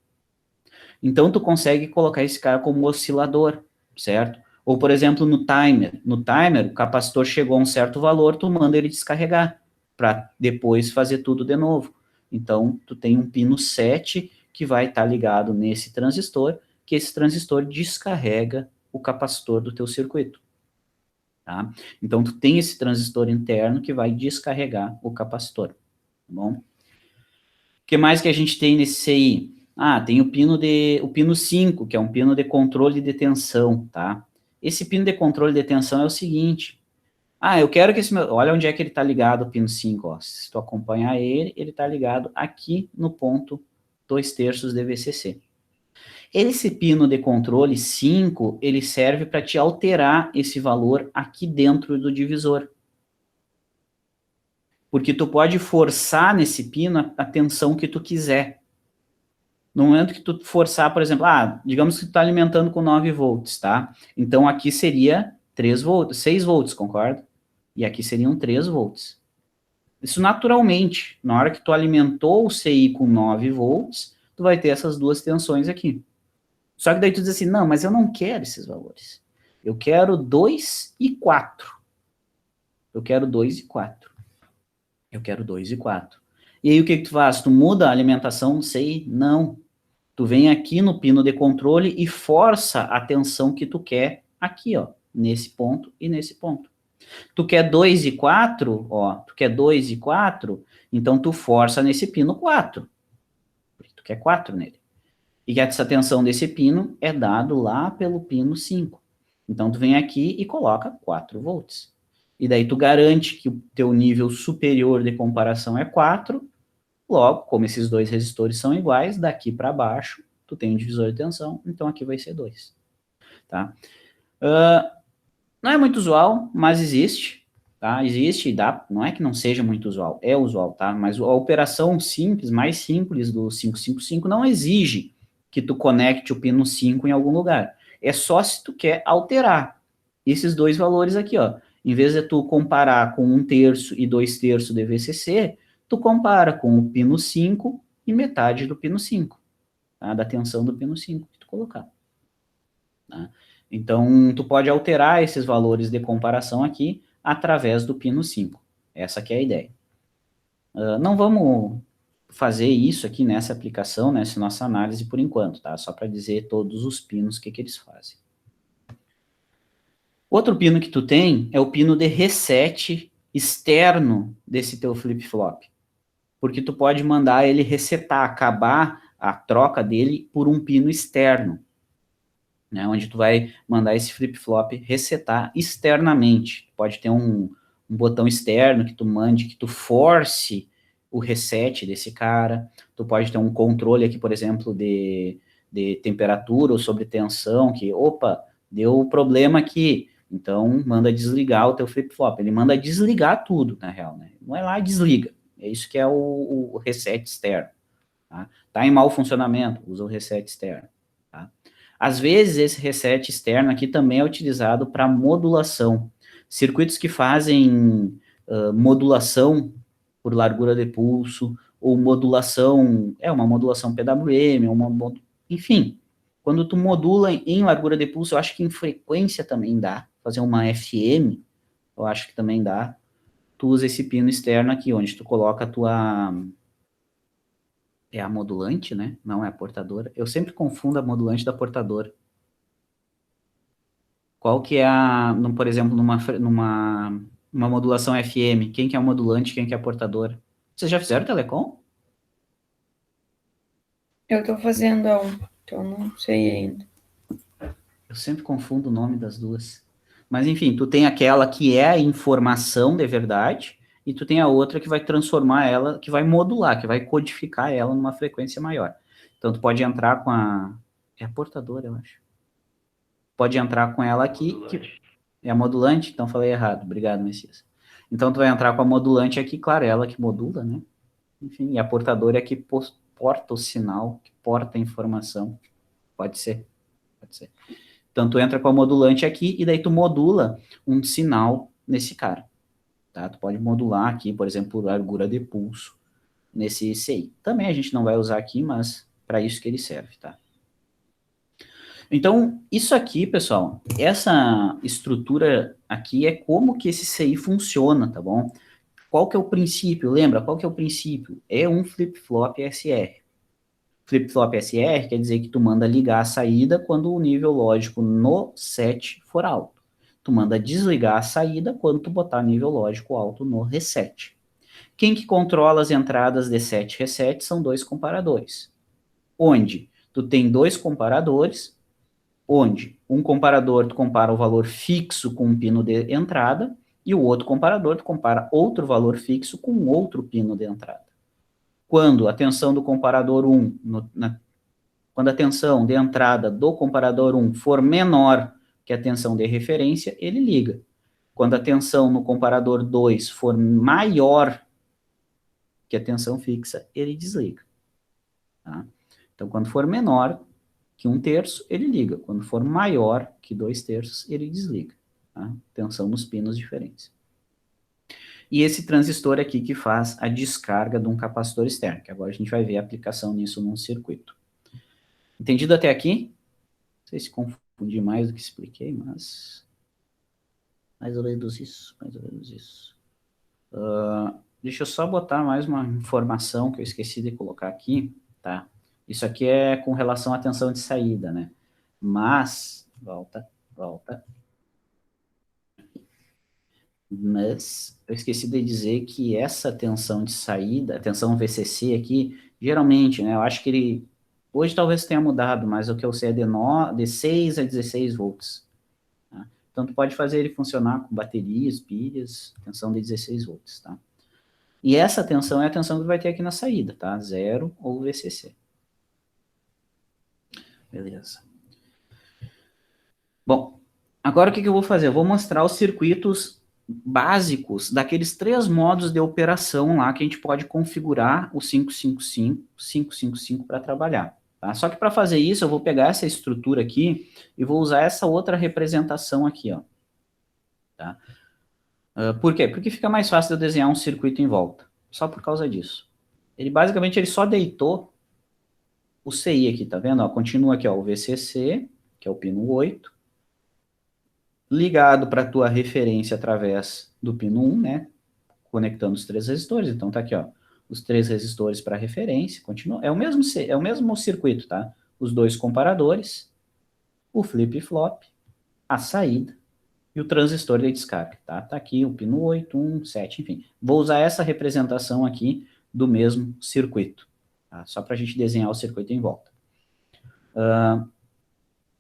Então, tu consegue colocar esse cara como oscilador, certo? Ou, por exemplo, no timer. No timer, o capacitor chegou a um certo valor, tu manda ele descarregar, para depois fazer tudo de novo. Então, tu tem um pino 7 que vai estar ligado nesse transistor, que esse transistor descarrega o capacitor do teu circuito. Tá? Então, tu tem esse transistor interno que vai descarregar o capacitor. Tá bom? O que mais que a gente tem nesse CI? Ah, tem o pino 5, que é um pino de controle de tensão, tá? Esse pino de controle de tensão é o seguinte. Ah, eu quero que esse meu... Olha onde é que ele está ligado, o pino 5, ó. Se tu acompanhar ele está ligado aqui no ponto 2/3 de VCC. Esse pino de controle 5, ele serve para te alterar esse valor aqui dentro do divisor. Porque tu pode forçar nesse pino a tensão que tu quiser. No momento que tu forçar, por exemplo, digamos que tu está alimentando com 9 volts, tá? Então aqui seria 3 volts, 6 volts, concorda? E aqui seriam 3 volts. Isso naturalmente, na hora que tu alimentou o CI com 9 volts, tu vai ter essas duas tensões aqui. Só que daí tu diz assim, não, mas eu não quero esses valores. Eu quero 2 e 4. Eu quero 2 e 4. Eu quero 2 e 4. E aí o que tu faz? Tu muda a alimentação do CI? Não. Tu vem aqui no pino de controle e força a tensão que tu quer aqui, ó, nesse ponto e nesse ponto. Tu quer 2 e 4, ó, tu quer 2 e 4, então tu força nesse pino 4. Tu quer 4 nele. E essa tensão desse pino é dado lá pelo pino 5. Então tu vem aqui e coloca 4 volts. E daí tu garante que o teu nível superior de comparação é 4. Logo, como esses dois resistores são iguais, daqui para baixo, tu tem um divisor de tensão, então aqui vai ser 2. Tá? Não é muito usual, mas existe. Tá? Existe, dá, não é que não seja muito usual, é usual, tá? Mas a operação simples, mais simples do 555 não exige que tu conecte o pino 5 em algum lugar. É só se tu quer alterar esses dois valores aqui, ó. Em vez de tu comparar com 1/3 e 2/3 de VCC, tu compara com o pino 5 e metade do pino 5, tá? Da tensão do pino 5 que tu colocar. Tá? Então, tu pode alterar esses valores de comparação aqui através do pino 5. Essa que é a ideia. Não vamos fazer isso aqui nessa aplicação, nessa nossa análise por enquanto, tá? Só para dizer todos os pinos, o que eles fazem. Outro pino que tu tem é o pino de reset externo desse teu flip-flop. Porque tu pode mandar ele resetar, acabar a troca dele por um pino externo, né, onde tu vai mandar esse flip-flop resetar externamente. Pode ter um botão externo que tu mande, que tu force o reset desse cara. Tu pode ter um controle aqui, por exemplo, de temperatura ou sobre tensão, que, opa, deu problema aqui, então manda desligar o teu flip-flop. Ele manda desligar tudo, na real, né? Não é lá e desliga. É isso que é o reset externo. Tá em mau funcionamento, usa o reset externo. Tá? Às vezes, esse reset externo aqui também é utilizado para modulação. Circuitos que fazem modulação por largura de pulso, ou modulação, uma modulação PWM, enfim, quando tu modula em largura de pulso, eu acho que em frequência também dá, fazer uma FM, eu acho que também dá, tu usa esse pino externo aqui, onde tu coloca a tua... É a modulante, né? Não é a portadora. Eu sempre confundo a modulante da portadora. Qual que é por exemplo, numa modulação FM, quem que é o modulante, quem que é a portadora? Vocês já fizeram telecom? Eu tô fazendo então não sei ainda. Eu sempre confundo o nome das duas. Mas, enfim, tu tem aquela que é a informação de verdade, e tu tem a outra que vai transformar ela, que vai modular, que vai codificar ela numa frequência maior. Então, tu pode entrar com a... É a portadora, eu acho. Pode entrar com ela aqui, que é a modulante, então falei errado. Obrigado, Messias. Então, tu vai entrar com a modulante aqui, claro, ela que modula, né? Enfim, e a portadora é que porta o sinal, que porta a informação. Pode ser, pode ser. Então, tu entra com a modulante aqui, e daí tu modula um sinal nesse cara. Tá? Tu pode modular aqui, por exemplo, largura de pulso nesse CI. Também a gente não vai usar aqui, mas para isso que ele serve, tá? Então, isso aqui, pessoal, essa estrutura aqui é como que esse CI funciona, tá bom? Qual que é o princípio? Lembra, qual que é o princípio? É um flip-flop SR. Flip-flop SR quer dizer que tu manda ligar a saída quando o nível lógico no set for alto. Tu manda desligar a saída quando tu botar nível lógico alto no reset. Quem que controla as entradas de set e reset são dois comparadores. Onde tu tem dois comparadores, onde um comparador tu compara o valor fixo com um pino de entrada, e o outro comparador tu compara outro valor fixo com outro pino de entrada. Quando a tensão do comparador 1, quando a tensão de entrada do comparador 1 for menor que a tensão de referência, ele liga. Quando a tensão no comparador 2 for maior que a tensão fixa, ele desliga. Tá? Então, quando for menor que 1/3, ele liga. Quando for maior que 2/3, ele desliga. Tá? Tensão nos pinos diferentes. E esse transistor aqui que faz a descarga de um capacitor externo, que agora a gente vai ver a aplicação nisso num circuito. Entendido até aqui? Não sei se confundi mais do que expliquei, mas... mais ou menos isso, mais ou menos isso. Deixa eu só botar mais uma informação que eu esqueci de colocar aqui, tá? Isso aqui é com relação à tensão de saída, né? Mas, volta. Mas eu esqueci de dizer que essa tensão de saída, a tensão VCC aqui, geralmente, né? Eu acho que ele, hoje talvez tenha mudado, mas o que eu sei é de 6 a 16 volts. Tá? Então, tu pode fazer ele funcionar com baterias, pilhas, tensão de 16 volts, tá? E essa tensão é a tensão que vai ter aqui na saída, tá? 0 ou VCC. Beleza. Bom, agora o que eu vou fazer? Eu vou mostrar os circuitos básicos daqueles 3 modos de operação lá que a gente pode configurar o 555 para trabalhar. Tá? Só que para fazer isso, eu vou pegar essa estrutura aqui e vou usar essa outra representação aqui, ó. Tá? Por quê? Porque fica mais fácil de eu desenhar um circuito em volta. Só por causa disso. Ele basicamente ele só deitou o CI aqui, tá vendo? Ó, continua aqui, ó, o VCC, que é o pino 8, ligado para a tua referência através do pino 1, né? Conectando os 3 resistores. Então tá aqui, ó, os 3 resistores para referência, continua. É o mesmo circuito, tá? Os 2 comparadores, o flip-flop, a saída e o transistor de descarga, tá? Tá aqui o pino 8, 1, 7, enfim. Vou usar essa representação aqui do mesmo circuito, tá? Só para a gente desenhar o circuito em volta.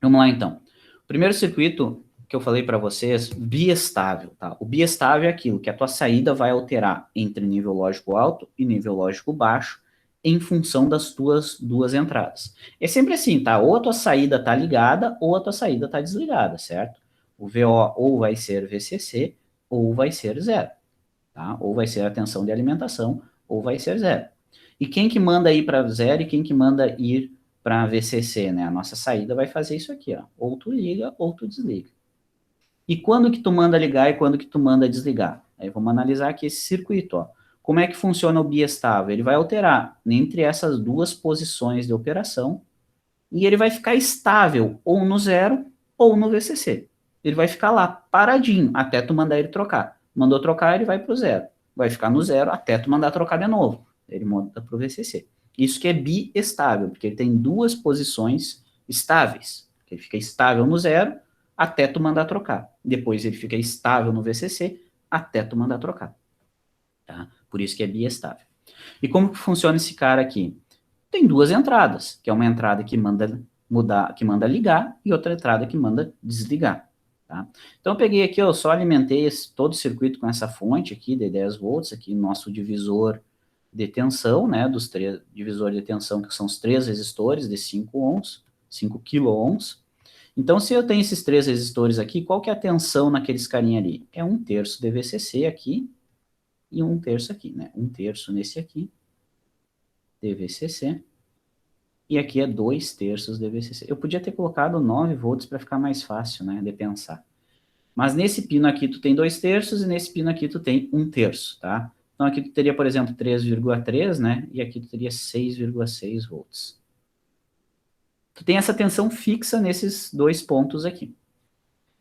Vamos lá, então. O primeiro circuito que eu falei para vocês, biestável, tá? O biestável é aquilo que a tua saída vai alterar entre nível lógico alto e nível lógico baixo em função das tuas duas entradas. É sempre assim, tá? Ou a tua saída tá ligada ou a tua saída tá desligada, certo? O VO ou vai ser VCC ou vai ser 0, tá? Ou vai ser a tensão de alimentação ou vai ser 0. E quem que manda ir para 0 e quem que manda ir para VCC, né? A nossa saída vai fazer isso aqui, ó. Ou tu liga ou tu desliga. E quando que tu manda ligar e quando que tu manda desligar? Aí vamos analisar aqui esse circuito, ó. Como é que funciona o biestável? Ele vai alterar entre essas duas posições de operação e ele vai ficar estável ou no 0 ou no VCC. Ele vai ficar lá paradinho até tu mandar ele trocar. Mandou trocar, ele vai para o 0. Vai ficar no 0 até tu mandar trocar de novo. Ele muda para o VCC. Isso que é biestável, porque ele tem duas posições estáveis. Ele fica estável no 0 até tu mandar trocar. Depois ele fica estável no VCC até tu mandar trocar. Tá? Por isso que é biestável. E como que funciona esse cara aqui? Tem duas entradas, que é uma entrada que manda mudar, que manda ligar, e outra entrada que manda desligar. Tá? Então eu peguei aqui, eu só alimentei todo o circuito com essa fonte aqui de 10 volts, aqui nosso divisor de tensão, né, dos 3 divisores de tensão, que são os 3 resistores de 5 ohms, 5 quiloohms. Então, se eu tenho esses 3 resistores aqui, qual que é a tensão naqueles carinha ali? É 1/3 de VCC aqui e 1/3 aqui, né? 1/3 nesse aqui, de VCC, e aqui é 2/3 de VCC. Eu podia ter colocado 9 volts para ficar mais fácil, né, de pensar. Mas nesse pino aqui tu tem 2/3 e nesse pino aqui tu tem 1/3, tá? Então aqui tu teria, por exemplo, 3,3, né? E aqui tu teria 6,6 volts. Tu tem essa tensão fixa nesses 2 pontos aqui.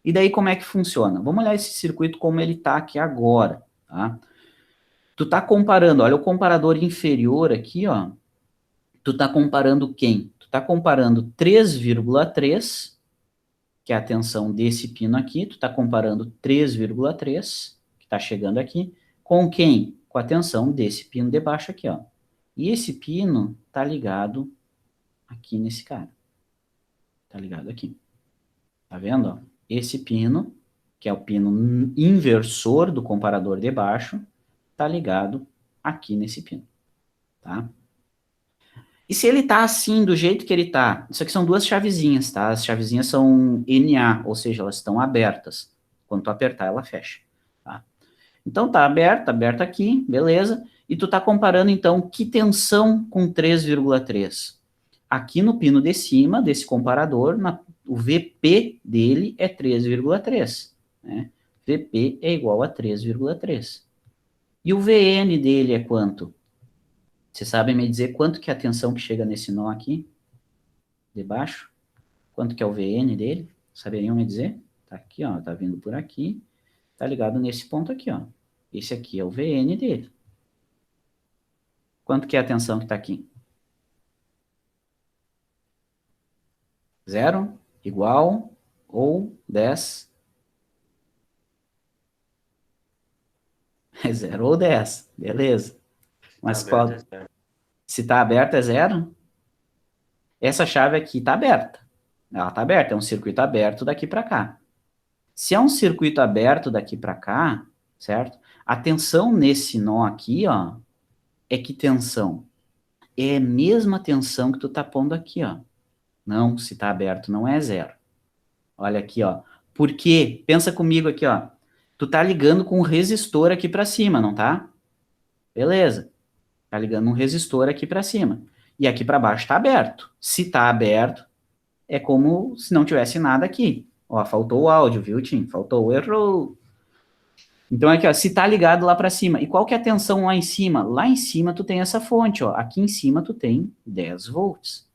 E daí como é que funciona? Vamos olhar esse circuito como ele está aqui agora, tá? Tu tá comparando, olha o comparador inferior aqui, ó. Tu está comparando quem? Tu está comparando 3,3, que é a tensão desse pino aqui, tu está comparando 3,3, que está chegando aqui, com quem? Com a tensão desse pino de baixo aqui, ó. E esse pino está ligado aqui nesse cara. Tá ligado aqui. Tá vendo, ó? Esse pino, que é o pino inversor do comparador de baixo, tá ligado aqui nesse pino, tá? E se ele tá assim, do jeito que ele tá, isso aqui são duas chavezinhas, tá? As chavezinhas são NA, ou seja, elas estão abertas. Quando tu apertar, ela fecha, tá? Então tá aberto aqui, beleza? E tu tá comparando, então, que tensão com 3,3? Aqui no pino de cima, desse comparador, o VP dele é 3,3, né? VP é igual a 3,3. E o VN dele é quanto? Vocês sabem me dizer quanto que é a tensão que chega nesse nó aqui, de baixo? Quanto que é o VN dele? Saberiam me dizer? Tá aqui, ó, tá vindo por aqui, tá ligado nesse ponto aqui, ó. Esse aqui é o VN dele. Quanto que é a tensão que tá aqui? 0, igual ou 10? É 0 ou 10, beleza. Mas Tá qual, aberto, é zero. se está aberto é 0? Essa chave aqui está aberta. Ela está aberta, é um circuito aberto daqui para cá. Se é um circuito aberto daqui para cá, certo? A tensão nesse nó aqui, ó, é que tensão? É a mesma tensão que tu tá pondo aqui, ó. Não, se está aberto não é 0. Olha aqui, ó. Por quê? Pensa comigo aqui, ó. Tu tá ligando com um resistor aqui para cima, não tá? Beleza. Tá ligando um resistor aqui para cima. E aqui para baixo está aberto. Se está aberto, é como se não tivesse nada aqui. Ó, faltou o áudio, viu, Tim? Faltou, errou. Então aqui, ó, se tá ligado lá para cima. E qual que é a tensão lá em cima? Lá em cima tu tem essa fonte, ó. Aqui em cima tu tem 10 volts.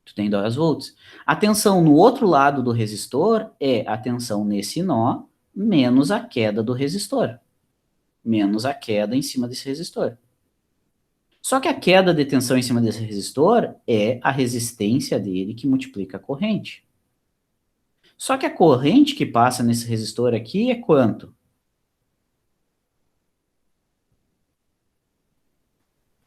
Tu tem 10 volts. A tensão no outro lado do resistor é a tensão nesse nó menos a queda do resistor. Menos a queda em cima desse resistor. Só que a queda de tensão em cima desse resistor é a resistência dele que multiplica a corrente. Só que a corrente que passa nesse resistor aqui é quanto?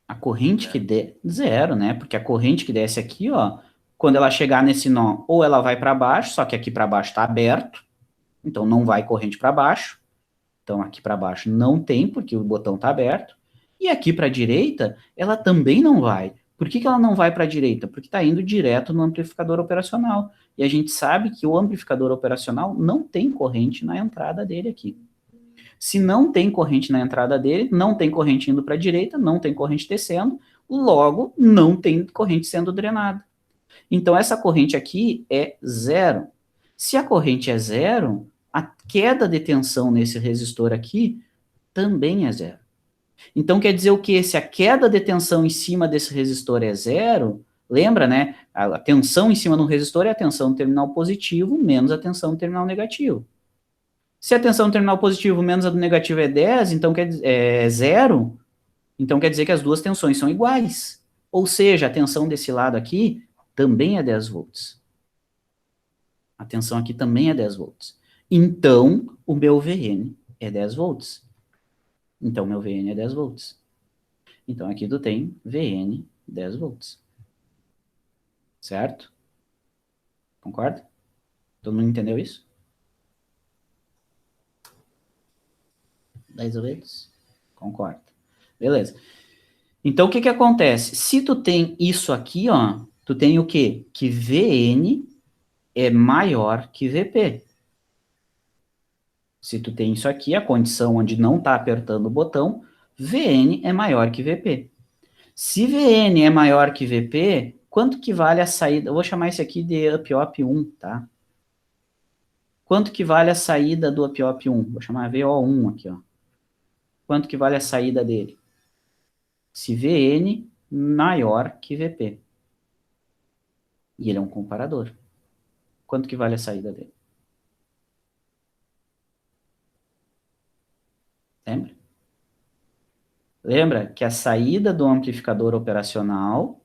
A corrente que desce, zero, né? Porque a corrente que desce aqui, ó, quando ela chegar nesse nó, ou ela vai para baixo, só que aqui para baixo está aberto, então não vai corrente para baixo. Então aqui para baixo não tem, porque o botão está aberto. E aqui para a direita, ela também não vai. Por que ela não vai para a direita? Porque está indo direto no amplificador operacional. E a gente sabe que o amplificador operacional não tem corrente na entrada dele aqui. Se não tem corrente na entrada dele, não tem corrente indo para a direita, não tem corrente descendo, logo não tem corrente sendo drenada. Então essa corrente aqui é 0. Se a corrente é 0, a queda de tensão nesse resistor aqui também é 0. Então quer dizer o quê? Se a queda de tensão em cima desse resistor é 0, lembra, né? A tensão em cima do resistor é a tensão no terminal positivo menos a tensão no terminal negativo. Se a tensão no terminal positivo menos a do negativo é 10, então é 0, então quer dizer que as duas tensões são iguais. Ou seja, a tensão desse lado aqui também é 10 volts. A tensão aqui também é 10 volts. Então, o meu VN é 10 volts. Então, meu VN é 10 volts. Então, aqui tu tem VN 10 volts. Certo? Concorda? Todo mundo entendeu isso? Mais ou menos? Concorda. Beleza. Então, o que que acontece? Se tu tem isso aqui, ó, tu tem o quê? Que VN é maior que VP. Se tu tem isso aqui, a condição onde não está apertando o botão, VN é maior que VP. Se VN é maior que VP, quanto que vale a saída? Eu vou chamar isso aqui de up-op 1, tá? Quanto que vale a saída do up-op 1? Vou chamar VO1 aqui, ó. Quanto que vale a saída dele? Se VN maior que VP. E ele é um comparador. Quanto que vale a saída dele? Lembra? Lembra que a saída do amplificador operacional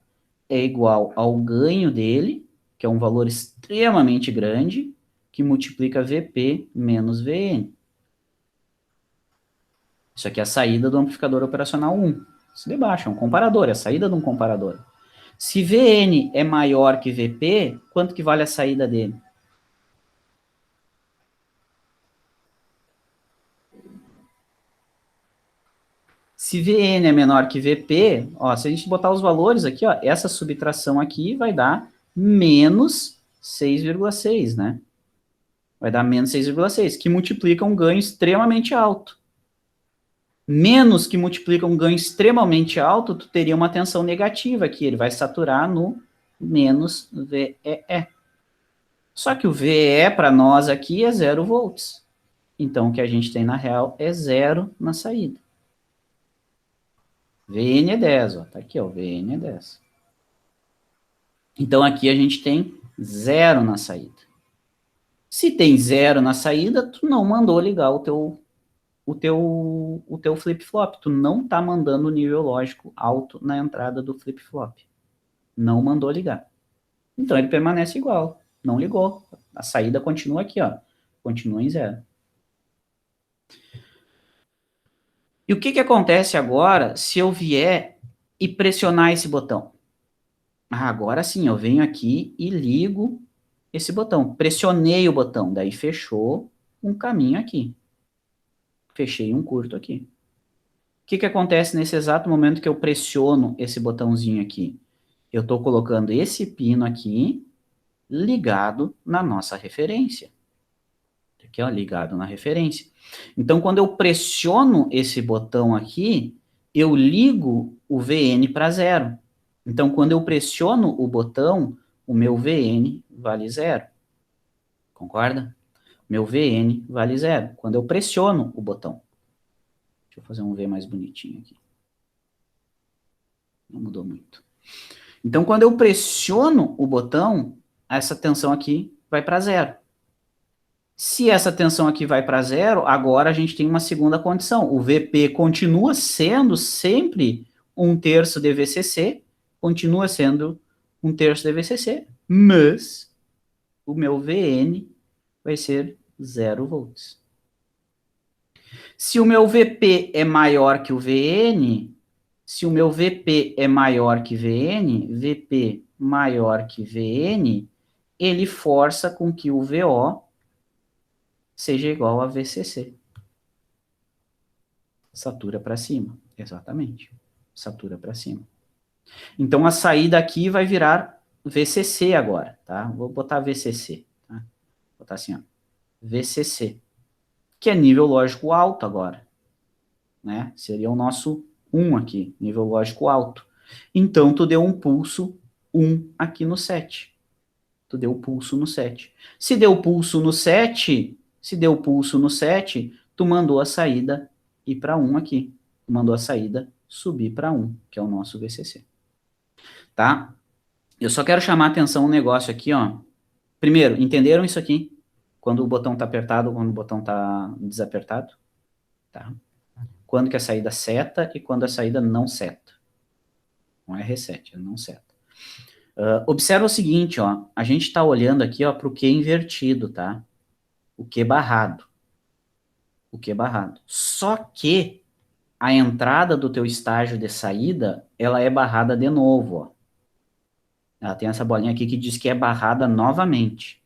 é igual ao ganho dele, que é um valor extremamente grande, que multiplica VP menos VN. Isso aqui é a saída do amplificador operacional 1. Isso de baixo é um comparador, é a saída de um comparador. Se VN é maior que VP, quanto que vale a saída dele? Se VN é menor que VP, ó, se a gente botar os valores aqui, ó, essa subtração aqui vai dar menos 6,6, né? Vai dar menos 6,6, que multiplica um ganho extremamente alto. Menos que multiplica um ganho extremamente alto, tu teria uma tensão negativa aqui, ele vai saturar no menos VEE. Só que o VEE para nós aqui é 0 volts. Então, o que a gente tem na real é 0 na saída. VN é 10, ó, tá aqui, ó, VN é 10. Então, aqui a gente tem 0 na saída. Se tem 0 na saída, tu não mandou ligar o teu flip-flop. Tu não tá mandando o nível lógico alto na entrada do flip-flop. Não mandou ligar. Então, ele permanece igual. Não ligou. A saída continua aqui, ó. Continua em 0. E o que que acontece agora se eu vier e pressionar esse botão? Ah, agora sim, eu venho aqui e ligo esse botão. Pressionei o botão, daí fechou um caminho aqui. Fechei um curto aqui. O que que acontece nesse exato momento que eu pressiono esse botãozinho aqui? Eu estou colocando esse pino aqui ligado na nossa referência. Aqui, ó, ligado na referência. Então, quando eu pressiono esse botão aqui, eu ligo o VN para 0. Então, quando eu pressiono o botão, o meu VN vale 0. Concorda? Meu VN vale 0. Quando eu pressiono o botão. Deixa eu fazer um V mais bonitinho aqui. Não mudou muito. Então, quando eu pressiono o botão, essa tensão aqui vai para 0. Se essa tensão aqui vai para 0, agora a gente tem uma segunda condição. O VP continua sendo sempre 1/3 de VCC, continua sendo 1/3 de VCC, mas o meu VN vai ser 0 volts. Se o meu VP é maior que o VN, se o meu VP é maior que VN, VP maior que VN, ele força com que o VO seja igual a VCC. Satura para cima, exatamente. Satura para cima. Então, a saída aqui vai virar VCC agora, tá? Vou botar VCC, tá? Vou botar assim, ó. VCC, que é nível lógico alto agora, né? Seria o nosso 1 aqui, nível lógico alto. Então, tu deu um pulso 1 aqui no 7. Tu deu pulso no 7. Se deu pulso no 7, tu mandou a saída ir para 1 aqui. Tu mandou a saída subir para 1, que é o nosso VCC. Tá? Eu só quero chamar a atenção um negócio aqui, ó. Primeiro, entenderam isso aqui? Quando o botão tá apertado, quando o botão tá desapertado? Tá? Quando que a saída seta e quando a saída não seta. Não é reset, é não seta. Observa o seguinte, ó. A gente está olhando aqui, ó, para o Q invertido, tá? O Q barrado. O Q barrado. Só que a entrada do teu estágio de saída, ela é barrada de novo, ó. Ela tem essa bolinha aqui que diz que é barrada novamente.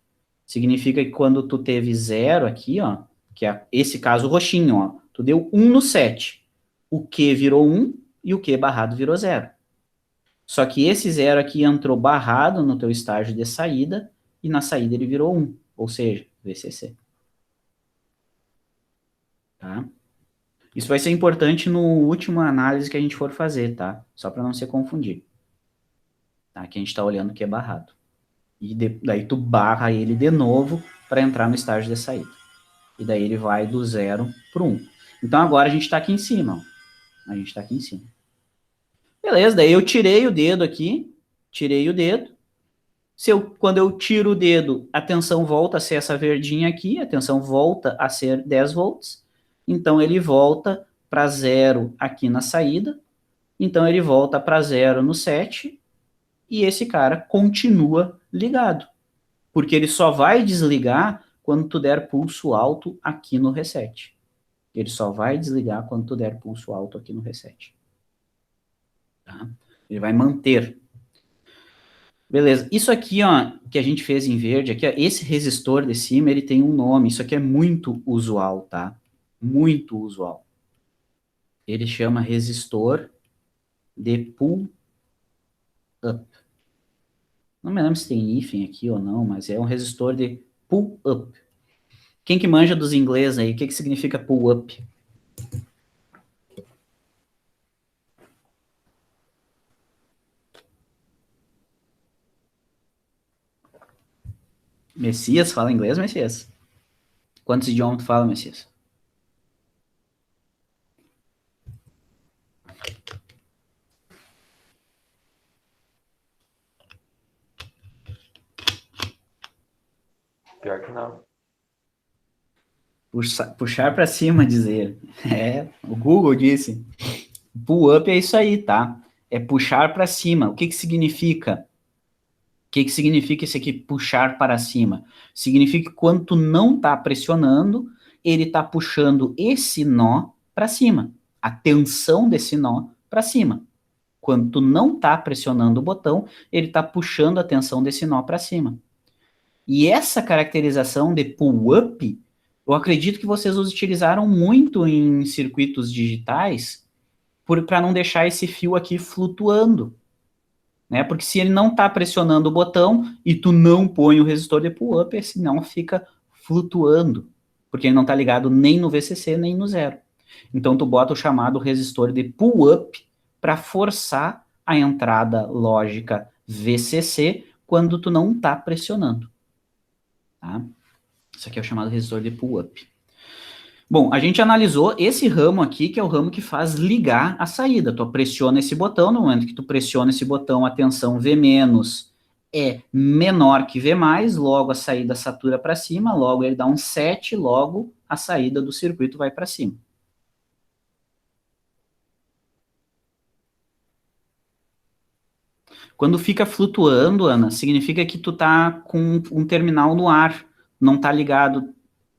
Significa que quando tu teve 0 aqui, ó, que é esse caso roxinho, ó, tu deu 1 no 7. O Q virou 1 e o Q barrado virou 0. Só que esse 0 aqui entrou barrado no teu estágio de saída e na saída ele virou 1, ou seja, VCC. Tá? Isso vai ser importante no último análise que a gente for fazer, tá? Só para não se confundir. Tá? Que a gente está olhando que é barrado. E daí tu barra ele de novo para entrar no estágio de saída. E daí ele vai do 0 para o 1. Então agora a gente está aqui em cima. Ó. A gente está aqui em cima. Beleza, daí eu tirei o dedo aqui. Tirei o dedo. Quando eu tiro o dedo, a tensão volta a ser essa verdinha aqui. A tensão volta a ser 10 volts. Então ele volta para 0 aqui na saída, então ele volta para 0 no set, e esse cara continua ligado, porque ele só vai desligar quando tu der pulso alto aqui no reset. Ele só vai desligar quando tu der pulso alto aqui no reset. Tá? Ele vai manter. Beleza. Isso aqui, ó, que a gente fez em verde, aqui, ó, esse resistor de cima, ele tem um nome. Isso aqui é muito usual, tá? Muito usual. Ele chama resistor de pull-up. Não me lembro se tem hífen aqui ou não, mas é um resistor de pull-up. Quem que manja dos inglês aí? O que significa pull-up? Messias, fala inglês, Messias? Quantos idiomas tu fala, Messias? Pior que não. Puxar para cima, dizer. É, o Google disse. Pull up é isso aí, tá? É puxar para cima. O que significa? O que significa esse aqui, puxar para cima? Significa que quando tu não tá pressionando, ele tá puxando esse nó para cima. A tensão desse nó para cima. Quando tu não tá pressionando o botão, ele tá puxando a tensão desse nó para cima. E essa caracterização de pull-up, eu acredito que vocês os utilizaram muito em circuitos digitais para não deixar esse fio aqui flutuando. Né? Porque se ele não está pressionando o botão e tu não põe o resistor de pull-up, esse não fica flutuando. Porque ele não está ligado nem no VCC, nem no zero. Então tu bota o chamado resistor de pull-up para forçar a entrada lógica VCC quando tu não está pressionando. Tá? Isso aqui é o chamado resistor de pull-up. Bom, a gente analisou esse ramo aqui, que é o ramo que faz ligar a saída. Tu pressiona esse botão, no momento que tu pressiona esse botão, a tensão V- é menor que V+, logo a saída satura para cima, logo ele dá um set, logo a saída do circuito vai para cima. Quando fica flutuando, Ana, significa que tu tá com um terminal no ar, não tá ligado.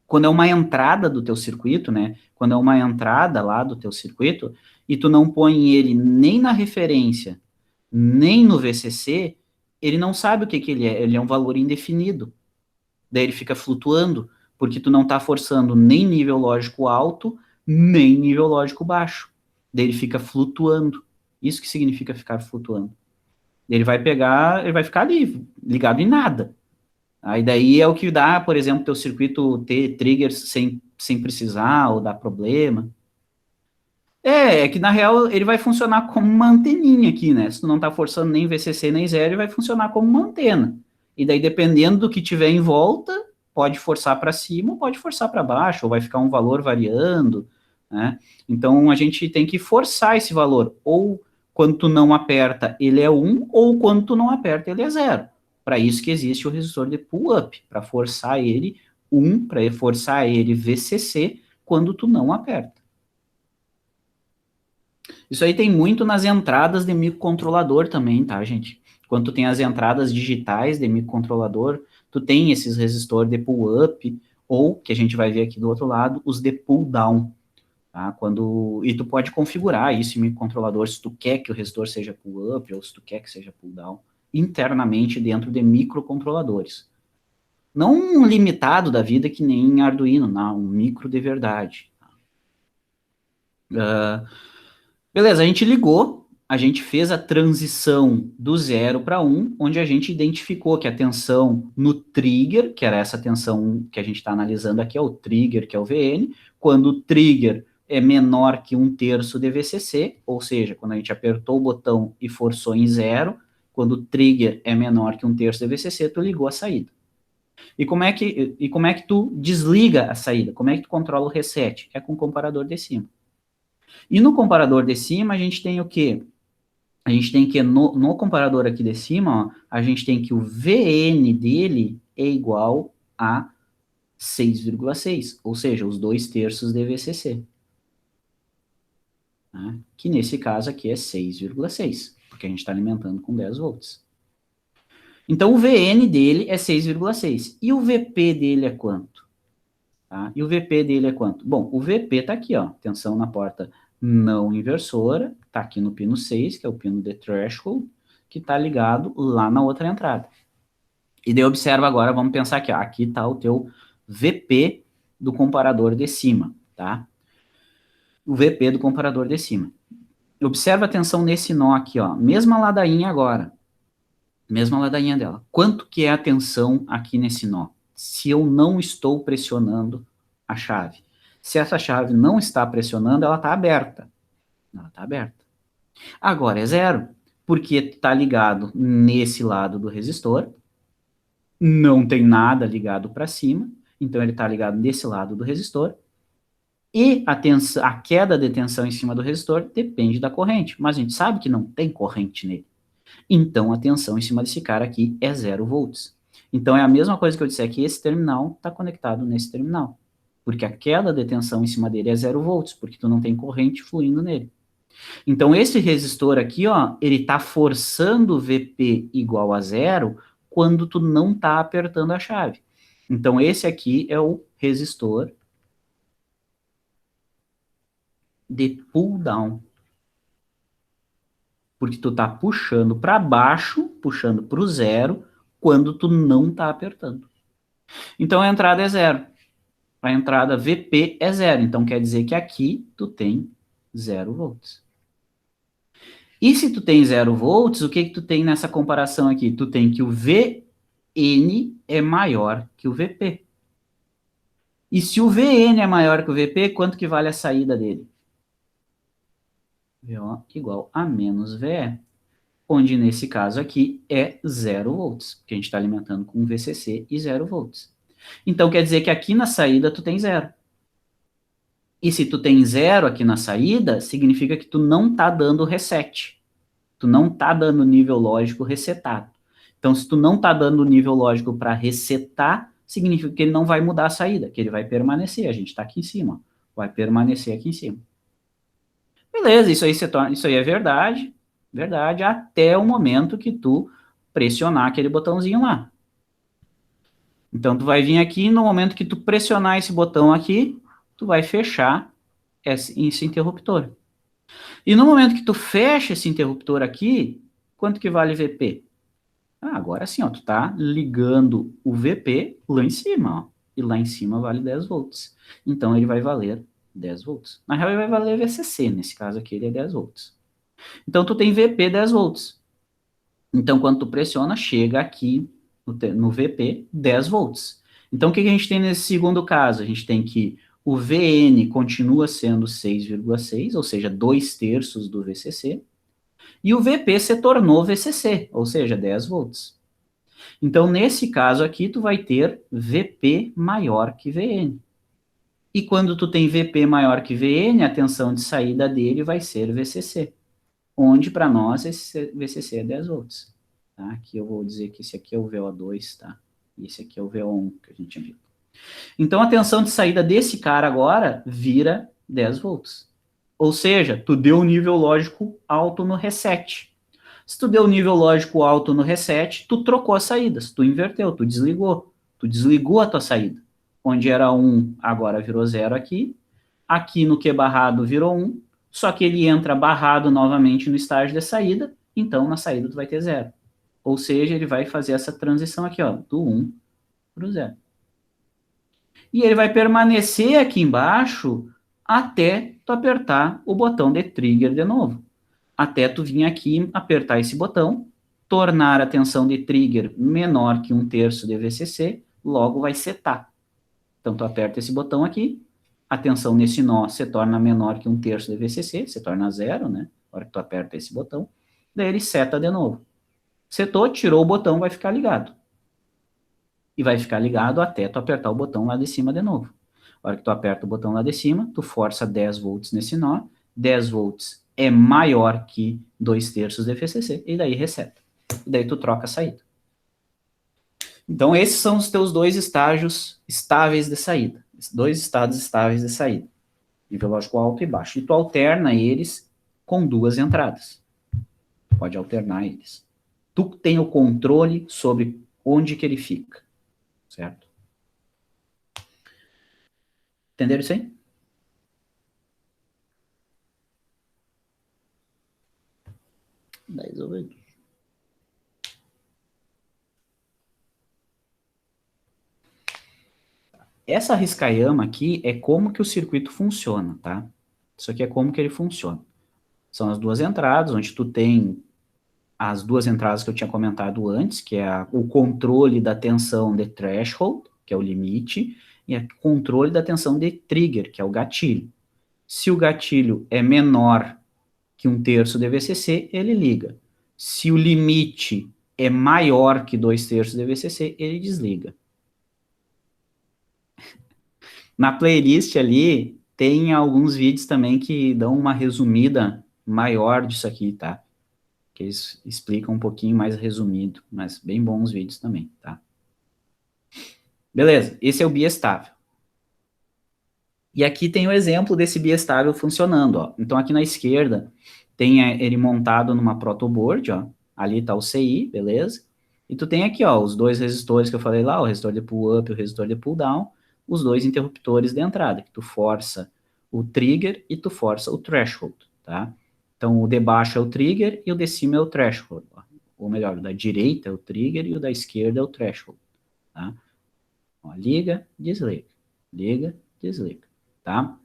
Quando é uma entrada do teu circuito, né? Quando é uma entrada lá do teu circuito, e tu não põe ele nem na referência, nem no VCC, ele não sabe o que ele é. Ele é um valor indefinido. Daí ele fica flutuando, porque tu não tá forçando nem nível lógico alto, nem nível lógico baixo. Daí ele fica flutuando. Isso que significa ficar flutuando. Ele vai pegar, ele vai ficar ali, ligado em nada. Aí daí é o que dá, por exemplo, teu circuito ter triggers sem precisar, ou dar problema. É que na real ele vai funcionar como uma anteninha aqui, né? Se tu não tá forçando nem VCC nem zero, ele vai funcionar como uma antena. E daí, dependendo do que tiver em volta, pode forçar para cima ou pode forçar para baixo, ou vai ficar um valor variando, né? Então, a gente tem que forçar esse valor. Ou quando tu não aperta, ele é 1, ou quando tu não aperta, ele é 0. Para isso que existe o resistor de pull-up, para forçar ele 1, para forçar ele VCC, quando tu não aperta. Isso aí tem muito nas entradas de microcontrolador também, tá, gente? Quando tu tem as entradas digitais de microcontrolador, tu tem esses resistores de pull-up, ou, que a gente vai ver aqui do outro lado, os de pull-down. Tá? E tu pode configurar isso em microcontrolador, se tu quer que o resistor seja pull-up, ou se tu quer que seja pull-down, internamente dentro de microcontroladores. Não um limitado da vida que nem Arduino, não, um micro de verdade. Beleza, a gente ligou, a gente fez a transição do 0 para 1, onde a gente identificou que a tensão no trigger, que era essa tensão que a gente está analisando aqui, é o trigger, que é o VN, quando o trigger é menor que 1/3 de VCC, ou seja, quando a gente apertou o botão e forçou em 0, quando o trigger é menor que 1/3 de VCC, tu ligou a saída. E como é que tu desliga a saída? Como é que tu controla o reset? É com o comparador de cima. E no comparador de cima, a gente tem o quê? A gente tem que, no comparador aqui de cima, ó, a gente tem que o VN dele é igual a 6,6, ou seja, os 2/3 de VCC. tá? Que nesse caso aqui é 6,6, porque a gente está alimentando com 10 volts. Então, o VN dele é 6,6. E o VP dele é quanto? Tá? E o VP dele é quanto? Bom, o VP está aqui, ó, tensão na porta não inversora, está aqui no pino 6, que é o pino de threshold, que está ligado lá na outra entrada. E daí observa agora, vamos pensar aqui, ó, aqui está o teu VP do comparador de cima, tá? O VP do comparador de cima. Observa a tensão nesse nó aqui, ó, mesma ladainha agora, mesma ladainha dela. Quanto que é a tensão aqui nesse nó? Se eu não estou pressionando a chave. Se essa chave não está pressionando, ela está aberta. Ela está aberta. Agora é zero, porque está ligado nesse lado do resistor, não tem nada ligado para cima, então ele está ligado nesse lado do resistor, e a queda de tensão em cima do resistor depende da corrente, mas a gente sabe que não tem corrente nele. Então a tensão em cima desse cara aqui é 0 volts. Então é a mesma coisa que eu disser que esse terminal está conectado nesse terminal, porque a queda de tensão em cima dele é 0 volts, porque tu não tem corrente fluindo nele. Então esse resistor aqui, ó, ele está forçando o VP igual a 0 quando tu não está apertando a chave. Então esse aqui é o resistor de pull down. Porque tu tá puxando para baixo, puxando para o zero, quando tu não tá apertando. Então a entrada é zero. A entrada VP é zero. Então quer dizer que aqui tu tem 0 volts. E se tu tem 0 volts, o que tu tem nessa comparação aqui? Tu tem que o VN é maior que o VP. E se o VN é maior que o VP, quanto que vale a saída dele? VO igual a menos VE. Onde nesse caso aqui é 0 volts, que a gente está alimentando com VCC e 0 volts. Então quer dizer que aqui na saída tu tem 0. E se tu tem 0 aqui na saída, significa que tu não está dando reset. Tu não está dando nível lógico resetado. Então se tu não está dando nível lógico para resetar, significa que ele não vai mudar a saída, que ele vai permanecer. A gente está aqui em cima, vai permanecer aqui em cima. Beleza, isso aí é verdade. Verdade, até o momento que tu pressionar aquele botãozinho lá. Então, tu vai vir aqui, no momento que tu pressionar esse botão aqui, tu vai fechar esse interruptor. E no momento que tu fecha esse interruptor aqui, quanto que vale VP? Ah, agora sim, ó, tu tá ligando o VP lá em cima, ó, e lá em cima vale 10 volts. Então, ele vai valer 10 volts. Na real, ele vai valer VCC, nesse caso aqui ele é 10 volts. Então, tu tem VP 10 volts. Então, quando tu pressiona, chega aqui no VP 10 volts. Então, o que a gente tem nesse segundo caso? A gente tem que o VN continua sendo 6,6, ou seja, 2/3 do VCC, e o VP se tornou VCC, ou seja, 10 volts. Então, nesse caso aqui, tu vai ter VP maior que VN. E quando tu tem VP maior que VN, a tensão de saída dele vai ser VCC, onde para nós esse VCC é 10 volts. Tá? Aqui eu vou dizer que esse aqui é o VO2, tá? E esse aqui é o VO1 que a gente tinha visto. Então a tensão de saída desse cara agora vira 10 volts. Ou seja, tu deu um nível lógico alto no reset. Se tu deu um nível lógico alto no reset, tu trocou as saídas, tu inverteu, tu desligou. Tu desligou a tua saída. Onde era 1, agora virou 0 aqui. Aqui no Q barrado virou 1, só que ele entra barrado novamente no estágio de saída, então na saída tu vai ter 0. Ou seja, ele vai fazer essa transição aqui, ó, do 1 para o 0. E ele vai permanecer aqui embaixo até tu apertar o botão de trigger de novo. Até tu vir aqui apertar esse botão, tornar a tensão de trigger menor que 1/3 de VCC, logo vai setar. Então tu aperta esse botão aqui, a tensão nesse nó se torna menor que 1/3 de VCC, se torna 0, né? Na hora que tu aperta esse botão, daí ele seta de novo. Setou, tirou o botão, vai ficar ligado. E vai ficar ligado até tu apertar o botão lá de cima de novo. Na hora que tu aperta o botão lá de cima, tu força 10 volts nesse nó, 10 volts é maior que 2/3 de VCC, e daí reseta. E daí tu troca a saída. Então esses são os teus dois estágios estáveis de saída. Dois estados estáveis de saída. nível lógico alto e baixo. E tu alterna eles com duas entradas. Pode alternar eles. Tu tem o controle sobre onde que ele fica, certo? Entenderam isso aí? Essa riscayama aqui é como que o circuito funciona, tá? Isso aqui é como que ele funciona. São as duas entradas, onde tu tem as duas entradas que eu tinha comentado antes, que é o controle da tensão de threshold, que é o limite, e o controle da tensão de trigger, que é o gatilho. Se o gatilho é menor que 1/3 de VCC, ele liga. Se o limite é maior que 2/3 de VCC, ele desliga. Na playlist ali, tem alguns vídeos também que dão uma resumida maior disso aqui, tá? Que eles explicam um pouquinho mais resumido, mas bem bons vídeos também, tá? Beleza, esse é o biestável. E aqui tem o exemplo desse biestável funcionando, ó. Então aqui na esquerda tem ele montado numa protoboard, ó. Ali tá o CI, beleza? E tu tem aqui, ó, os dois resistores que eu falei lá, o resistor de pull up e o resistor de pull down, os dois interruptores de entrada, que tu força o trigger e tu força o threshold, tá? Então o de baixo é o trigger e o de cima é o threshold, ó. Ou melhor, o da direita é o trigger e o da esquerda é o threshold, tá? Ó, liga, desliga, tá?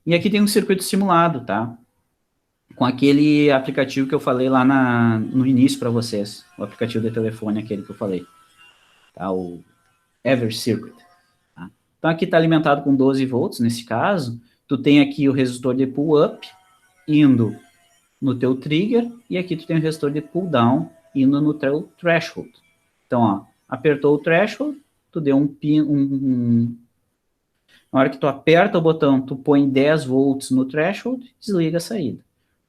E aqui tem um circuito simulado, tá? Com aquele aplicativo que eu falei lá no início para vocês, o aplicativo de telefone, aquele que eu falei, tá? O EverCircuit. Tá? Então aqui está alimentado com 12 volts, nesse caso, tu tem aqui o resistor de pull-up indo no teu trigger, e aqui tu tem o resistor de pull-down indo no teu threshold. Então, ó, apertou o threshold, tu deu na hora que tu aperta o botão, tu põe 10 volts no threshold, desliga a saída.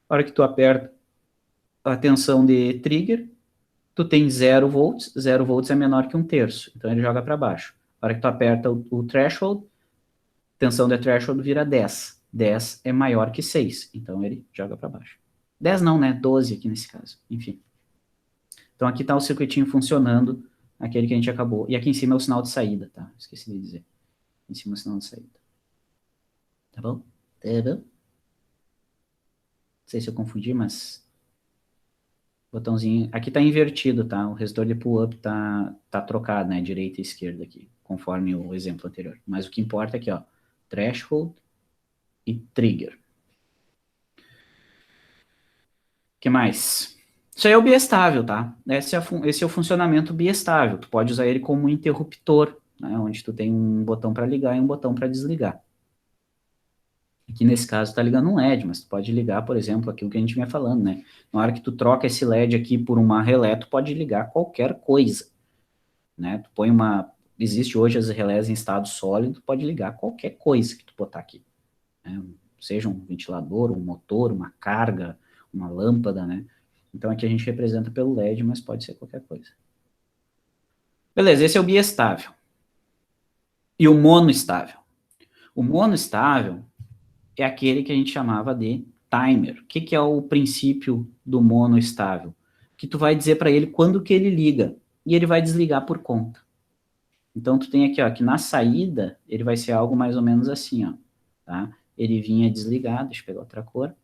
Na hora que tu aperta a tensão de trigger, tu tem 0 volts é menor que 1/3, então ele joga para baixo. Na hora que tu aperta o threshold, tensão de threshold vira 10. 10 é maior que 6, então ele joga para baixo. 10 não, né? 12 aqui nesse caso. Enfim. Então aqui está o circuitinho funcionando, aquele que a gente acabou. E aqui em cima é o sinal de saída, tá? Esqueci de dizer. Em cima é o sinal de saída. Tá bom? Tá bom? Não sei se eu confundi, mas botãozinho. Aqui tá invertido, tá? O resistor de pull-up tá trocado, né? Direita e esquerda aqui, conforme o exemplo anterior. Mas o que importa é aqui, ó. Threshold e trigger. O que mais? Isso aí é o biestável, tá? Esse é o funcionamento biestável. Tu pode usar ele como um interruptor, né? Onde tu tem um botão para ligar e um botão para desligar. Aqui nesse caso tá ligando um LED, mas tu pode ligar, por exemplo, aquilo que a gente vinha falando, né? Na hora que tu troca esse LED aqui por uma relé, tu pode ligar qualquer coisa, né? Tu põe uma... Existe hoje as relés em estado sólido, tu pode ligar qualquer coisa que tu botar aqui, né? Seja um ventilador, um motor, uma carga, uma lâmpada, né? Então aqui a gente representa pelo LED, mas pode ser qualquer coisa. Beleza, esse é o biestável. E o monoestável. O monoestável é aquele que a gente chamava de timer. O que é o princípio do monoestável? Que tu vai dizer para ele quando que ele liga, e ele vai desligar por conta. Então, tu tem aqui, ó, que na saída, ele vai ser algo mais ou menos assim, ó, tá? Ele vinha desligado, deixa eu pegar outra cor.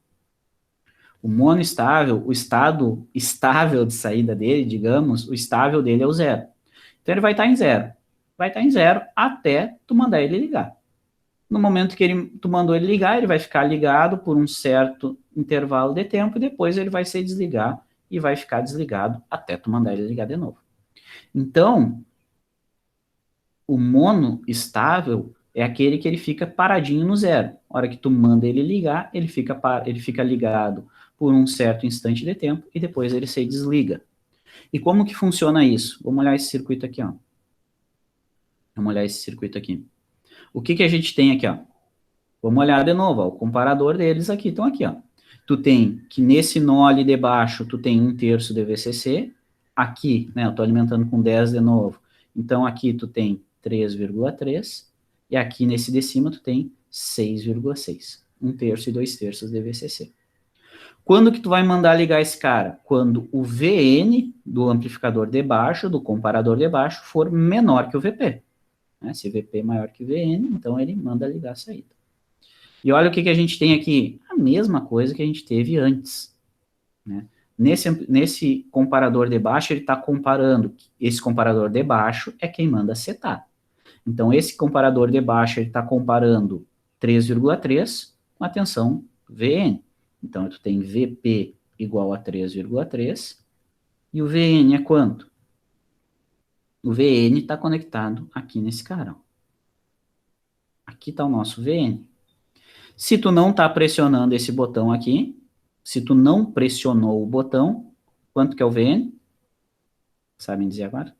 O monoestável, o estado estável de saída dele, digamos, o estável dele é o 0. Então, ele vai estar em 0. Vai estar em 0 até tu mandar ele ligar. No momento que tu mandou ele ligar, ele vai ficar ligado por um certo intervalo de tempo e depois ele vai se desligar e vai ficar desligado até tu mandar ele ligar de novo. Então, o mono estável é aquele que ele fica paradinho no 0. A hora que tu manda ele ligar, ele fica ligado por um certo instante de tempo e depois ele se desliga. E como que funciona isso? Vamos olhar esse circuito aqui, ó. Vamos olhar esse circuito aqui. O que a gente tem aqui, ó? Vamos olhar de novo, ó, o comparador deles aqui, estão aqui, ó. Tu tem que nesse nó ali de baixo, tu tem 1/3 de VCC, aqui, né, eu tô alimentando com 10 de novo, então aqui tu tem 3,3, e aqui nesse de cima tu tem 6,6. 1/3 e 2/3 de VCC. Quando que tu vai mandar ligar esse cara? Quando o VN do amplificador de baixo, do comparador de baixo, for menor que o VP. Né? Se VP é maior que VN, então ele manda ligar a saída. E olha o que a gente tem aqui. A mesma coisa que a gente teve antes. Né? Nesse comparador de baixo, ele está comparando. Esse comparador de baixo é quem manda setar. Então, esse comparador de baixo, ele está comparando 3,3 com a tensão VN. Então, tu tem VP igual a 3,3 e o VN é quanto? O VN está conectado aqui nesse cara. Aqui está o nosso VN. Se tu não está pressionando esse botão aqui, se tu não pressionou o botão, quanto que é o VN? Sabem dizer agora?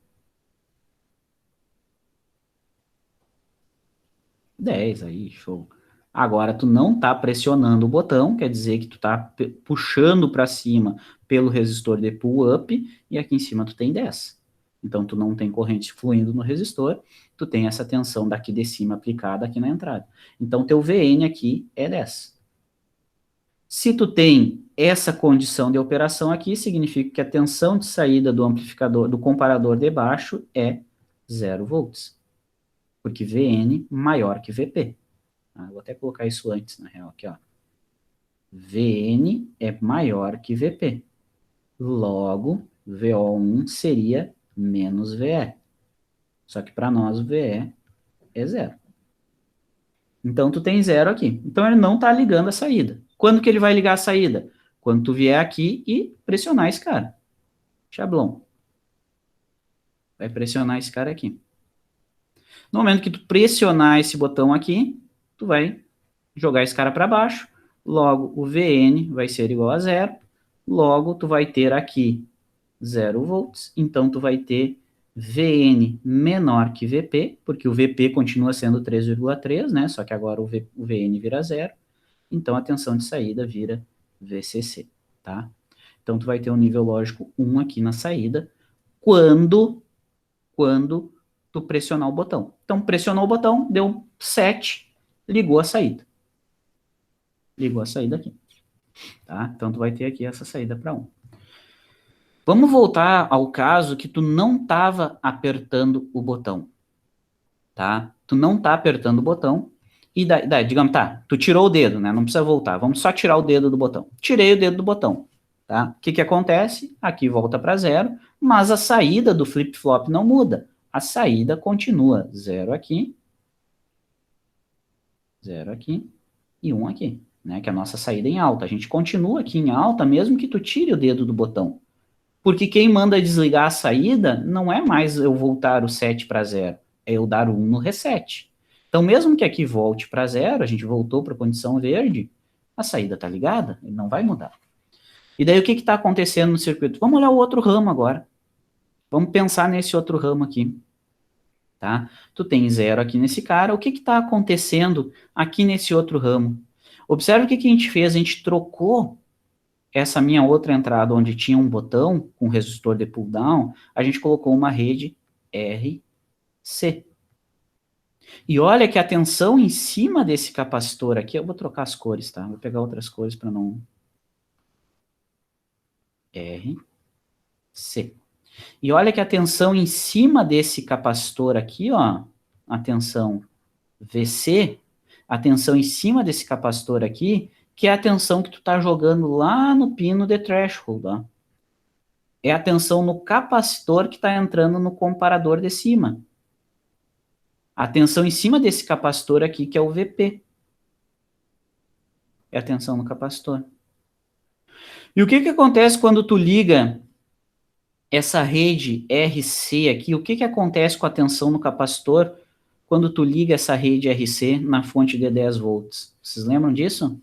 10 aí, show. Agora, tu não está pressionando o botão, quer dizer que tu está puxando para cima pelo resistor de pull-up, e aqui em cima tu tem 10. Então, tu não tem corrente fluindo no resistor, tu tem essa tensão daqui de cima aplicada aqui na entrada. Então, teu VN aqui é 10. Se tu tem essa condição de operação aqui, significa que a tensão de saída do amplificador, do comparador de baixo é 0 volts. Porque VN maior que VP. Vou até colocar isso antes, na real, aqui, ó. VN é maior que VP. Logo, VO1 seria menos VE. Só que para nós o VE é 0. Então, tu tem 0 aqui. Então, ele não está ligando a saída. Quando que ele vai ligar a saída? Quando tu vier aqui e pressionar esse cara. Chablon. Vai pressionar esse cara aqui. No momento que tu pressionar esse botão aqui, tu vai jogar esse cara para baixo. Logo, o VN vai ser igual a 0. Logo, tu vai ter aqui 0 volts. Então, tu vai ter VN menor que VP, porque o VP continua sendo 3,3, né? Só que agora o VN vira 0. Então, a tensão de saída vira VCC, tá? Então, tu vai ter um nível lógico 1 aqui na saída, quando tu pressionar o botão. Então, pressionou o botão, deu 7, ligou a saída. Ligou a saída aqui, tá? Então, tu vai ter aqui essa saída para 1. Vamos voltar ao caso que tu não estava apertando o botão, tá? Tu não tá apertando o botão, e daí, digamos, tá, tu tirou o dedo, né? Não precisa voltar, vamos só tirar o dedo do botão. Tirei o dedo do botão, tá? O que acontece? Aqui volta para 0, mas a saída do flip-flop não muda. A saída continua 0 aqui, 0 aqui e 1 aqui, né? Que é a nossa saída em alta. A gente continua aqui em alta, mesmo que tu tire o dedo do botão. Porque quem manda desligar a saída não é mais eu voltar o 7 para 0, é eu dar o 1 no reset. Então, mesmo que aqui volte para 0, a gente voltou para a condição verde, a saída está ligada, ele não vai mudar. E daí o que está acontecendo no circuito? Vamos olhar o outro ramo agora. Vamos pensar nesse outro ramo aqui. Tá? Tu tem 0 aqui nesse cara, o que está acontecendo aqui nesse outro ramo? Observe o que a gente fez, a gente trocou essa minha outra entrada, onde tinha um botão com resistor de pull down, a gente colocou uma rede RC. E olha que a tensão em cima desse capacitor aqui, eu vou trocar as cores, tá? Vou pegar outras cores para não... RC. E olha que a tensão em cima desse capacitor aqui, ó, a tensão VC, a tensão em cima desse capacitor aqui, que é a tensão que tu tá jogando lá no pino de threshold, ó. É a tensão no capacitor que está entrando no comparador de cima. A tensão em cima desse capacitor aqui, que é o VP. É a tensão no capacitor. E o que acontece quando tu liga essa rede RC aqui? O que acontece com a tensão no capacitor quando tu liga essa rede RC na fonte de 10 volts? Vocês lembram disso?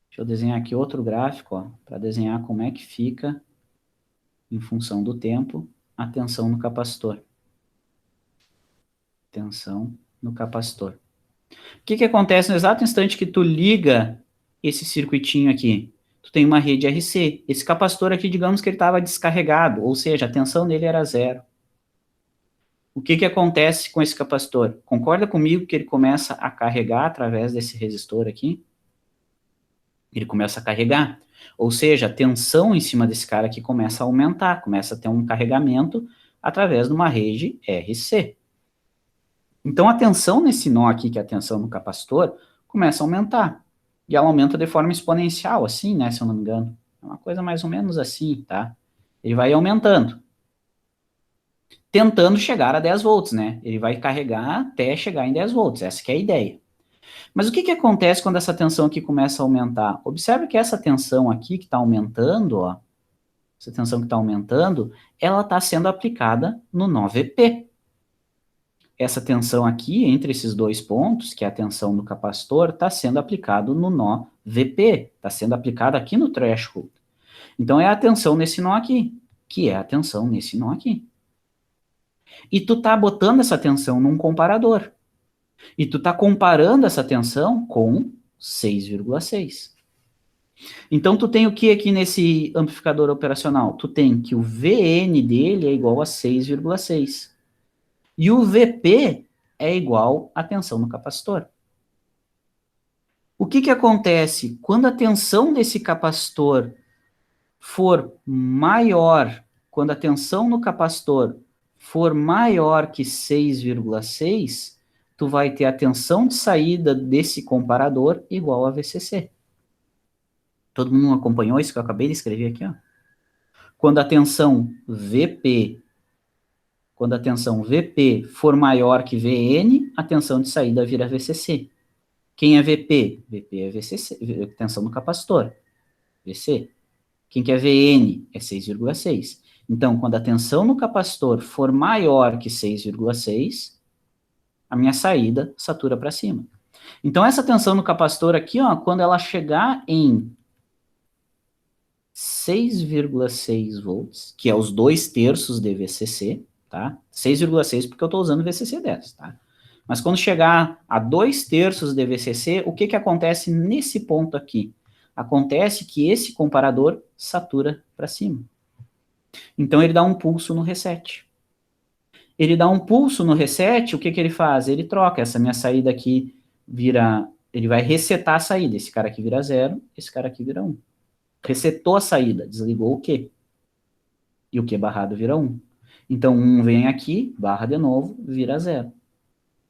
Deixa eu desenhar aqui outro gráfico, para desenhar como é que fica, em função do tempo, a tensão no capacitor. Tensão no capacitor. O que acontece no exato instante que tu liga esse circuitinho aqui? Tu tem uma rede RC. Esse capacitor aqui, digamos que ele estava descarregado, ou seja, a tensão dele era 0. O que que acontece com esse capacitor? Concorda comigo que ele começa a carregar através desse resistor aqui? Ele começa a carregar. Ou seja, a tensão em cima desse cara aqui começa a aumentar, começa a ter um carregamento através de uma rede RC. Então, a tensão nesse nó aqui, que é a tensão no capacitor, começa a aumentar. E ela aumenta de forma exponencial, assim, né, se eu não me engano. É uma coisa mais ou menos assim, tá? Ele vai aumentando. Tentando chegar a 10 volts, né? Ele vai carregar até chegar em 10 volts, essa que é a ideia. Mas o que que acontece quando essa tensão aqui começa a aumentar? Observe que essa tensão aqui que está aumentando, ó, essa tensão que está aumentando, ela está sendo aplicada no nó VP. Essa tensão aqui, entre esses dois pontos, que é a tensão do capacitor, está sendo aplicado no nó VP, está sendo aplicada aqui no threshold. Então, é a tensão nesse nó aqui, que é a tensão nesse nó aqui. E tu tá botando essa tensão num comparador. E tu tá comparando essa tensão com 6,6. Então, tu tem o que aqui nesse amplificador operacional? Tu tem que o VN dele é igual a 6,6. E o VP é igual à tensão no capacitor. O que que acontece? Quando a tensão desse capacitor for maior, quando a tensão no capacitor for maior que 6,6, tu vai ter a tensão de saída desse comparador igual a VCC. Todo mundo acompanhou isso que eu acabei de escrever aqui, ó? Quando a tensão VP for maior que VN, a tensão de saída vira VCC. Quem é VP? VP é VCC, tensão no capacitor, VC. Quem que é VN? É 6,6. Então, quando a tensão no capacitor for maior que 6,6, a minha saída satura para cima. Então, essa tensão no capacitor aqui, ó, quando ela chegar em 6,6 volts, que é os 2/3 de VCC, tá? 6,6 porque eu estou usando VCC 10, tá? Mas quando chegar a 2/3 de VCC, o que que acontece nesse ponto aqui? Acontece que esse comparador satura para cima. Então, ele dá um pulso no reset. Ele dá um pulso no reset, o que que ele faz? Ele troca essa minha saída aqui, ele vai resetar a saída. Esse cara aqui vira 0, esse cara aqui vira 1. Resetou a saída, desligou o Q. E o Q barrado vira 1. Então, 1 vem aqui, barra de novo, vira 0.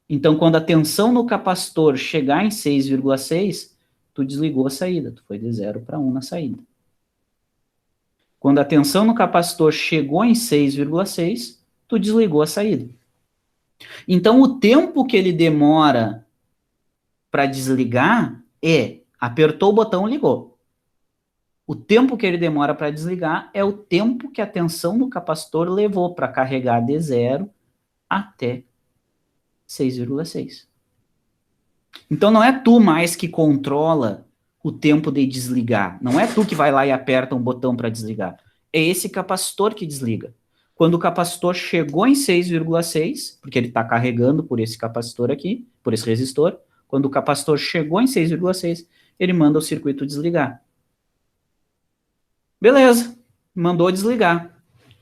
Então, quando a tensão no capacitor chegar em 6,6, tu desligou a saída, tu foi de 0 para 1 na saída. Quando a tensão no capacitor chegou em 6,6, tu desligou a saída. Então, o tempo que ele demora para desligar é, apertou o botão, ligou. O tempo que ele demora para desligar é o tempo que a tensão no capacitor levou para carregar de 0 até 6,6. Então, não é tu mais que controla o tempo de desligar. Não é tu que vai lá e aperta um botão para desligar. É esse capacitor que desliga. Quando o capacitor chegou em 6,6, porque ele está carregando por esse capacitor aqui, por esse resistor, quando o capacitor chegou em 6,6, ele manda o circuito desligar. Beleza, mandou desligar.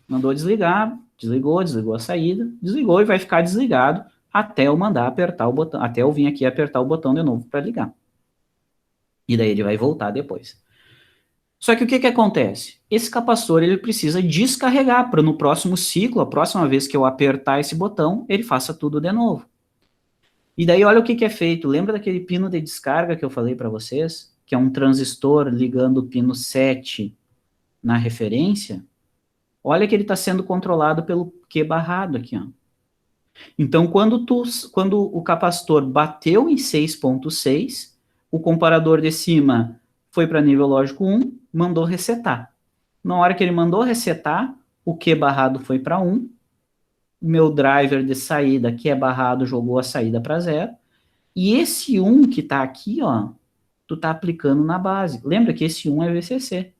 Mandou desligar, desligou a saída, desligou e vai ficar desligado até eu mandar apertar o botão, até eu vir aqui apertar o botão de novo para ligar. E daí ele vai voltar depois. Só que o que que acontece? Esse capacitor, ele precisa descarregar para no próximo ciclo, a próxima vez que eu apertar esse botão, ele faça tudo de novo. E daí olha o que que é feito. Lembra daquele pino de descarga que eu falei para vocês? Que é um transistor ligando o pino 7 na referência? Olha que ele está sendo controlado pelo Q barrado aqui, ó. Então, quando o capacitor bateu em 6,6, o comparador de cima foi para nível lógico 1, mandou resetar. Na hora que ele mandou resetar, o Q barrado foi para 1, meu driver de saída, Q barrado, jogou a saída para 0, e esse 1 que está aqui, ó, tu está aplicando na base. Lembra que esse 1 é VCC.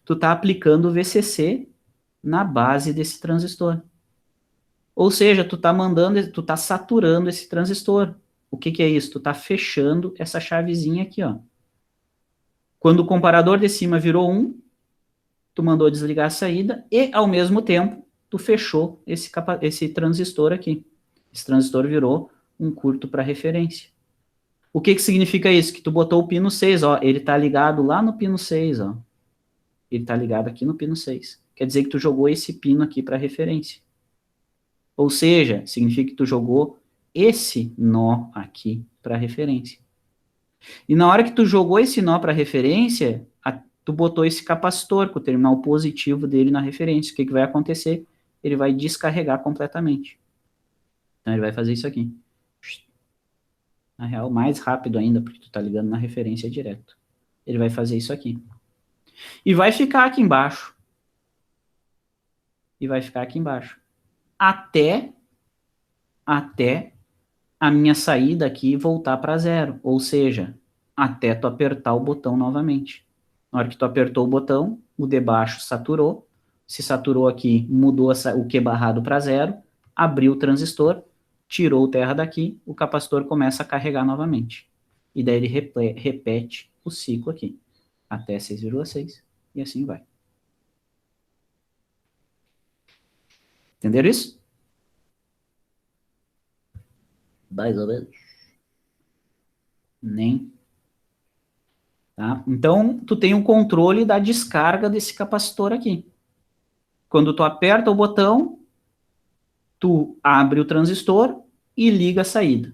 Tu está aplicando o VCC na base desse transistor. Ou seja, tu tá saturando esse transistor. O que que é isso? Tu tá fechando essa chavezinha aqui, ó. Quando o comparador de cima virou 1, tu mandou desligar a saída e, ao mesmo tempo, tu fechou esse transistor aqui. Esse transistor virou um curto para referência. O que significa isso? Que tu botou o pino 6, ó, ele tá ligado lá no pino 6, ó. Ele tá ligado aqui no pino 6. Quer dizer que tu jogou esse pino aqui para referência. Ou seja, significa que tu jogou esse nó aqui para referência. E na hora que tu jogou esse nó para referência, tu botou esse capacitor com o terminal positivo dele na referência. O que vai acontecer? Ele vai descarregar completamente. Então ele vai fazer isso aqui. Na real, mais rápido ainda, porque tu tá ligando na referência direto. Ele vai fazer isso aqui. E vai ficar aqui embaixo. E vai ficar aqui embaixo. Até a minha saída aqui voltar para zero. Ou seja, até tu apertar o botão novamente. Na hora que tu apertou o botão, o de baixo saturou. Se saturou aqui, mudou o Q barrado para zero. Abriu o transistor, tirou o terra daqui, o capacitor começa a carregar novamente. E daí ele repete o ciclo aqui. Até 6,6. E assim vai. Entenderam isso? Mais ou menos. Nem. Tá? Então, tu tem um controle da descarga desse capacitor aqui. Quando tu aperta o botão, tu abre o transistor e liga a saída.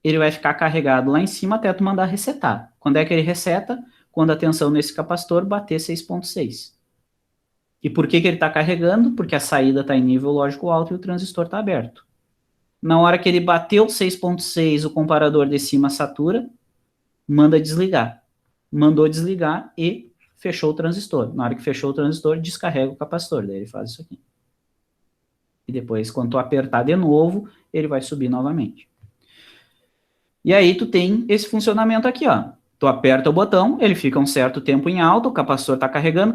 Ele vai ficar carregado lá em cima até tu mandar resetar. Quando é que ele reseta? Quando a tensão nesse capacitor bater 6,6. E por que ele está carregando? Porque a saída está em nível lógico alto e o transistor está aberto. Na hora que ele bateu 6,6, o comparador de cima satura, manda desligar. Mandou desligar e fechou o transistor. Na hora que fechou o transistor, descarrega o capacitor. Daí ele faz isso aqui. E depois, quando tu apertar de novo, ele vai subir novamente. E aí tu tem esse funcionamento aqui, ó. Tu aperta o botão, ele fica um certo tempo em alta, o capacitor está carregando,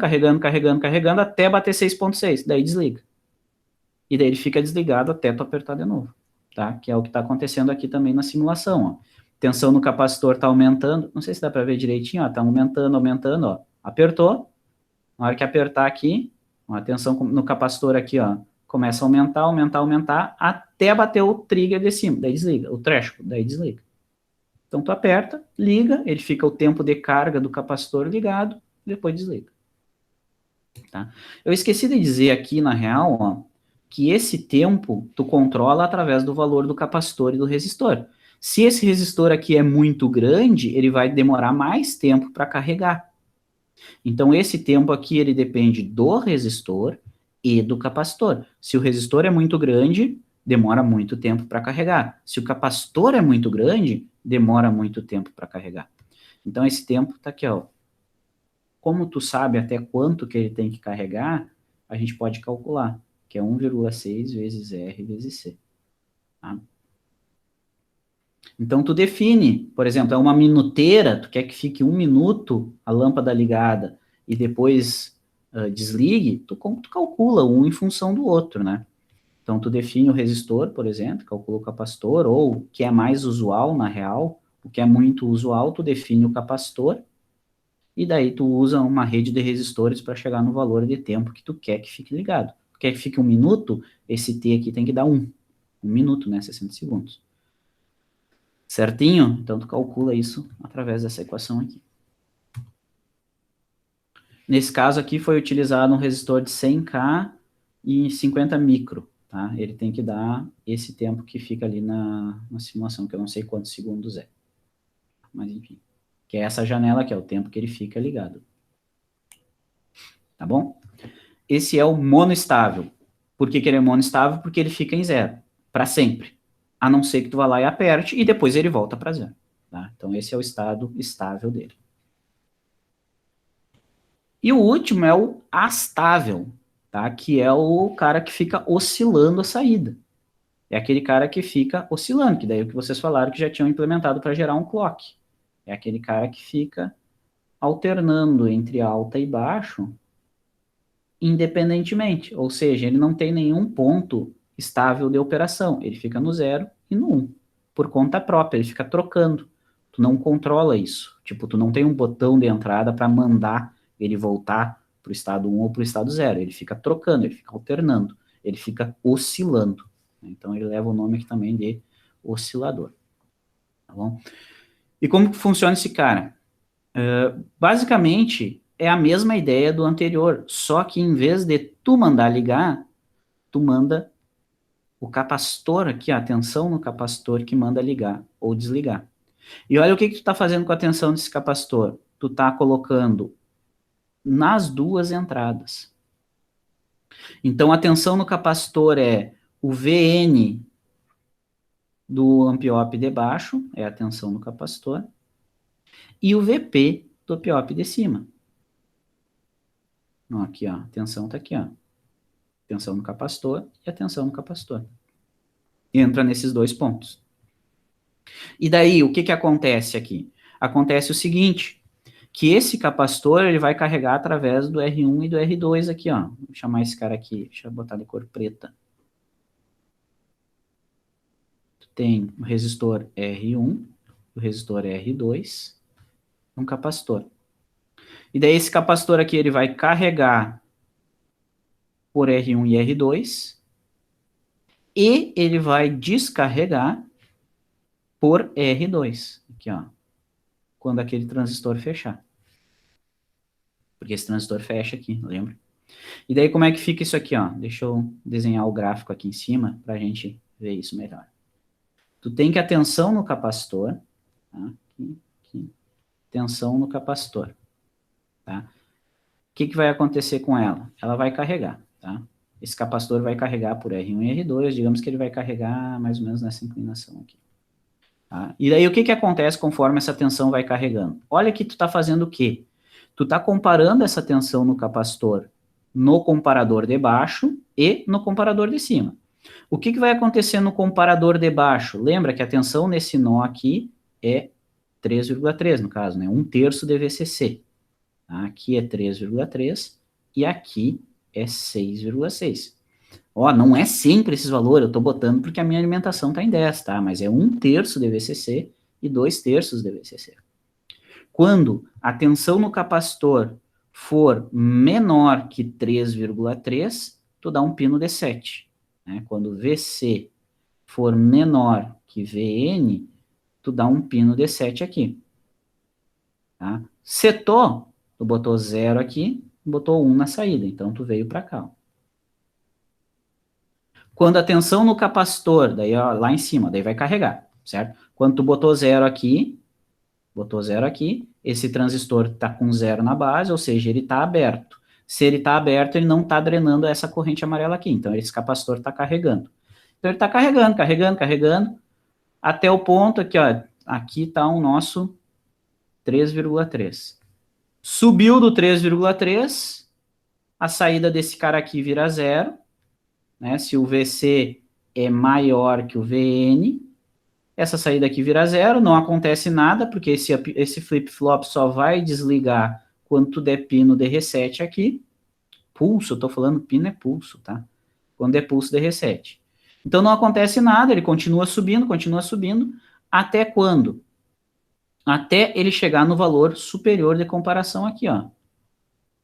até bater 6,6. Daí desliga. E daí ele fica desligado até tu apertar de novo. Tá? Que é o que está acontecendo aqui também na simulação, ó. Tensão no capacitor está aumentando, não sei se dá para ver direitinho, ó, está aumentando, ó. Apertou, na hora que apertar aqui, ó, a tensão no capacitor aqui, ó, começa a aumentar, até bater o trigger de cima, daí desliga, o threshold, daí desliga. Então tu aperta, liga, ele fica o tempo de carga do capacitor ligado, depois desliga. Tá? Eu esqueci de dizer aqui, na real, ó, que esse tempo tu controla através do valor do capacitor e do resistor. Se esse resistor aqui é muito grande, ele vai demorar mais tempo para carregar. Então, esse tempo aqui, ele depende do resistor e do capacitor. Se o resistor é muito grande, demora muito tempo para carregar. Se o capacitor é muito grande, demora muito tempo para carregar. Então, esse tempo está aqui, ó. Como tu sabe até quanto que ele tem que carregar, a gente pode calcular, que é 1,6 vezes R vezes C. Tá? Então, tu define, por exemplo, é uma minuteira, tu quer que fique 1 minuto a lâmpada ligada e depois desligue, tu calcula um em função do outro, né? Então, tu define o resistor, por exemplo, calcula o capacitor, ou o que é mais usual, na real, o que é muito usual, tu define o capacitor, e daí tu usa uma rede de resistores para chegar no valor de tempo que tu quer que fique ligado. Tu quer que fique 1 minuto, esse T aqui tem que dar 1 minuto, né, 60 segundos. Certinho? Então, tu calcula isso através dessa equação aqui. Nesse caso aqui, foi utilizado um resistor de 100K e 50 micro, tá? Ele tem que dar esse tempo que fica ali na simulação, que eu não sei quantos segundos é. Mas, enfim. Que é essa janela aqui, é o tempo que ele fica ligado. Tá bom? Esse é o monoestável. Por que ele é monoestável? Porque ele fica em zero, para sempre. A não ser que tu vá lá e aperte, e depois ele volta para zero. Tá? Então, esse é o estado estável dele. E o último é o astável, tá? Que é o cara que fica oscilando a saída. É aquele cara que fica oscilando, que daí é o que vocês falaram que já tinham implementado para gerar um clock. É aquele cara que fica alternando entre alta e baixo, independentemente. Ou seja, ele não tem nenhum ponto estável de operação. Ele fica no 0 e no 1. Por conta própria, ele fica trocando. Tu não controla isso. Tipo, tu não tem um botão de entrada para mandar ele voltar para o estado 1 ou para o estado 0. Ele fica trocando, ele fica alternando, ele fica oscilando. Então, ele leva o nome aqui também de oscilador. Tá bom? E como que funciona esse cara? Basicamente, é a mesma ideia do anterior, só que em vez de tu mandar ligar, tu manda o capacitor aqui, a tensão no capacitor que manda ligar ou desligar. E olha o que tu está fazendo com a tensão desse capacitor. Tu está colocando nas duas entradas. Então, a tensão no capacitor é o Vn do ampiop de baixo, é a tensão no capacitor, e o Vp do ampiop de cima. Ó, aqui, ó, a tensão está aqui, ó. Tensão no capacitor e a tensão no capacitor. Entra nesses dois pontos. E daí, o que que acontece aqui? Acontece o seguinte, que esse capacitor, ele vai carregar através do R1 e do R2 aqui, ó. Vou chamar esse cara aqui, deixa eu botar de cor preta. Tem o resistor R1, o resistor R2, um capacitor. E daí esse capacitor aqui, ele vai carregar por R1 e R2, e ele vai descarregar por R2, aqui ó, quando aquele transistor fechar. Porque esse transistor fecha aqui, lembra? E daí como é que fica isso aqui, ó? Deixa eu desenhar o gráfico aqui em cima, para a gente ver isso melhor. Tu tem que a tensão no capacitor, tá? Aqui, tensão no capacitor, tá? O que que vai acontecer com ela? Ela vai carregar, tá? Esse capacitor vai carregar por R1 e R2, digamos que ele vai carregar mais ou menos nessa inclinação aqui. Tá? E daí o que que acontece conforme essa tensão vai carregando? Olha que tu está fazendo o quê? Tu está comparando essa tensão no capacitor no comparador de baixo e no comparador de cima. O que que vai acontecer no comparador de baixo? Lembra que a tensão nesse nó aqui é 3,3 no caso, né? 1/3 de VCC. Aqui é 3,3 e aqui é 6,6. Ó, não é sempre esses valores, eu estou botando porque a minha alimentação está em 10, tá? Mas é 1/3 de VCC e 2/3 de VCC. Quando a tensão no capacitor for menor que 3,3, tu dá um pino de 7. Né? Quando VC for menor que VN, tu dá um pino de 7 aqui. Tá? Setou, tu botou 0 aqui, botou 1 na saída, então tu veio para cá. Ó. Quando a tensão no capacitor, daí ó, lá em cima, daí vai carregar, certo? Quando tu botou 0 aqui, esse transistor está com 0 na base, ou seja, ele está aberto. Se ele está aberto, ele não está drenando essa corrente amarela aqui, então esse capacitor está carregando. Então ele está carregando, até o ponto aqui, ó, aqui está o nosso 3,3. Subiu do 3,3, a saída desse cara aqui vira 0, né? Se o VC é maior que o VN, essa saída aqui vira 0, não acontece nada, porque esse flip-flop só vai desligar quando tu der pino de reset aqui. Pulso, eu tô falando pino é pulso, tá? Quando é pulso de reset. Então não acontece nada, ele continua subindo, até quando? Até ele chegar no valor superior de comparação aqui, ó.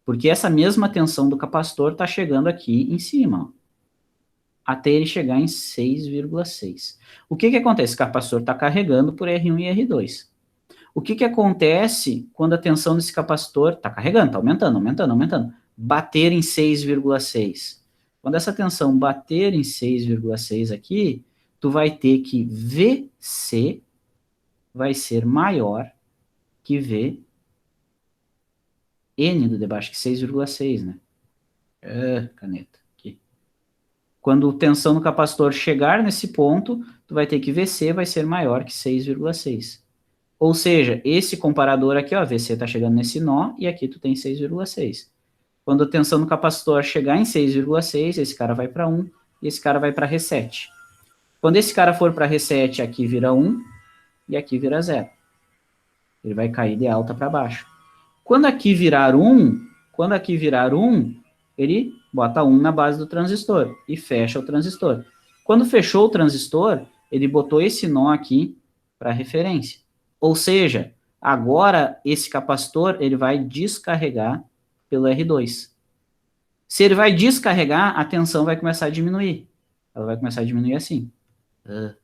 Porque essa mesma tensão do capacitor está chegando aqui em cima, ó. Até ele chegar em 6,6. O que que acontece? O capacitor está carregando por R1 e R2. O que que acontece quando a tensão desse capacitor está carregando, está aumentando, bater em 6,6. Quando essa tensão bater em 6,6 aqui, tu vai ter que VC vai ser maior que V N do de baixo, que 6,6, né? Caneta. Aqui. Quando a tensão no capacitor chegar nesse ponto, tu vai ter que VC vai ser maior que 6,6. Ou seja, esse comparador aqui, ó, VC está chegando nesse nó, e aqui tu tem 6,6. Quando a tensão no capacitor chegar em 6,6, esse cara vai para 1, e esse cara vai para reset. Quando esse cara for para reset, aqui vira 1, e aqui vira 0. Ele vai cair de alta para baixo. Quando aqui virar 1, ele bota 1 na base do transistor e fecha o transistor. Quando fechou o transistor, ele botou esse nó aqui para referência. Ou seja, agora esse capacitor ele vai descarregar pelo R2. Se ele vai descarregar, a tensão vai começar a diminuir. Ela vai começar a diminuir assim.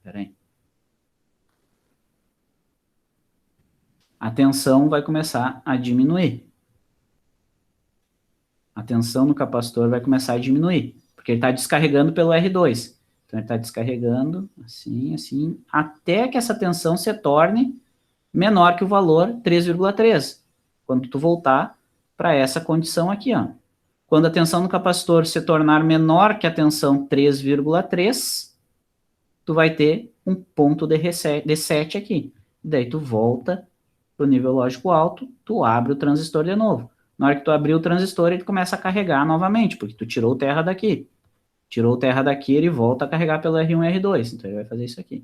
Peraí. A tensão vai começar a diminuir. A tensão no capacitor vai começar a diminuir, porque ele está descarregando pelo R2. Então, ele está descarregando assim, assim, até que essa tensão se torne menor que o valor 3,3. Quando tu voltar para essa condição aqui, ó. Quando a tensão no capacitor se tornar menor que a tensão 3,3, tu vai ter um ponto de reset aqui. Daí tu volta para o nível lógico alto, tu abre o transistor de novo. Na hora que tu abrir o transistor, ele começa a carregar novamente, porque tu tirou o terra daqui. Tirou o terra daqui, ele volta a carregar pelo R1 e R2. Então, ele vai fazer isso aqui.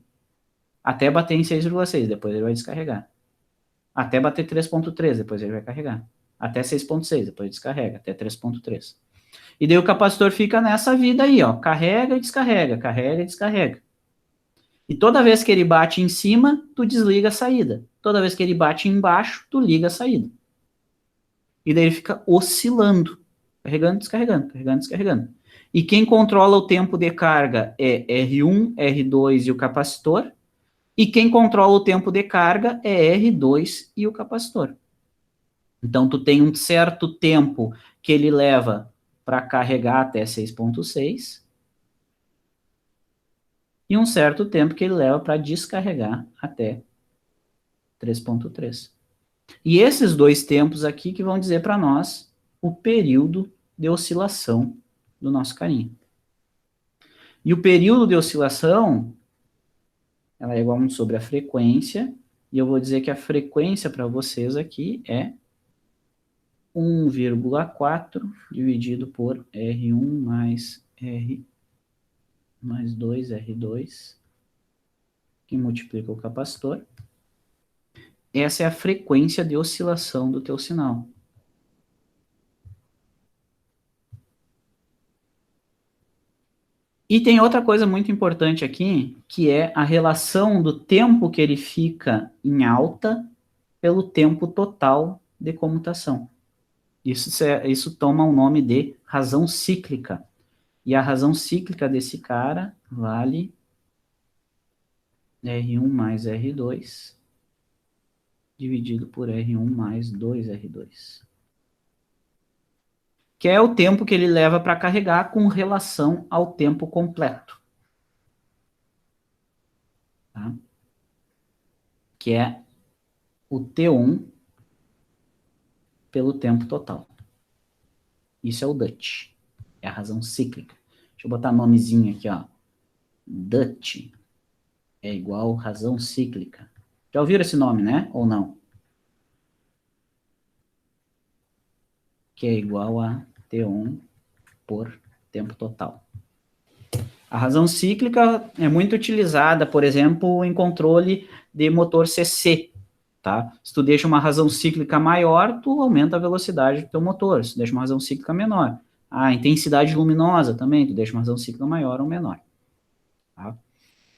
Até bater em 6,6, depois ele vai descarregar. Até bater 3,3, depois ele vai carregar. Até 6,6, depois descarrega. Até 3,3. E daí o capacitor fica nessa vida aí, ó. Carrega e descarrega, carrega e descarrega. E toda vez que ele bate em cima, tu desliga a saída. Toda vez que ele bate embaixo, tu liga a saída. E daí ele fica oscilando. Carregando, descarregando, carregando, descarregando. E quem controla o tempo de carga é R1, R2 e o capacitor. E quem controla o tempo de carga é R2 e o capacitor. Então, tu tem um certo tempo que ele leva para carregar até 6,6 e um certo tempo que ele leva para descarregar até 3,3. E esses dois tempos aqui que vão dizer para nós o período de oscilação do nosso carinha. E o período de oscilação, ela é igual a 1 sobre a frequência, e eu vou dizer que a frequência para vocês aqui é 1,4 dividido por R1 mais R mais 2R2, que multiplica o capacitor. Essa é a frequência de oscilação do teu sinal. E tem outra coisa muito importante aqui, que é a relação do tempo que ele fica em alta pelo tempo total de comutação. Isso toma o nome de razão cíclica. E a razão cíclica desse cara vale R1 mais R2 dividido por R1 mais 2R2. Que é o tempo que ele leva para carregar com relação ao tempo completo. Tá? Que é o T1 pelo tempo total. Isso é o Dutch. É a razão cíclica. Deixa eu botar nomezinho aqui, ó. Dutch é igual razão cíclica. Já ouviram esse nome, né? Ou não? Que é igual a T1 por tempo total. A razão cíclica é muito utilizada, por exemplo, em controle de motor CC, tá? Se tu deixa uma razão cíclica maior, tu aumenta a velocidade do teu motor. Se tu deixa uma razão cíclica menor. A intensidade luminosa também, tu deixa uma razão cíclica maior ou menor. Tá?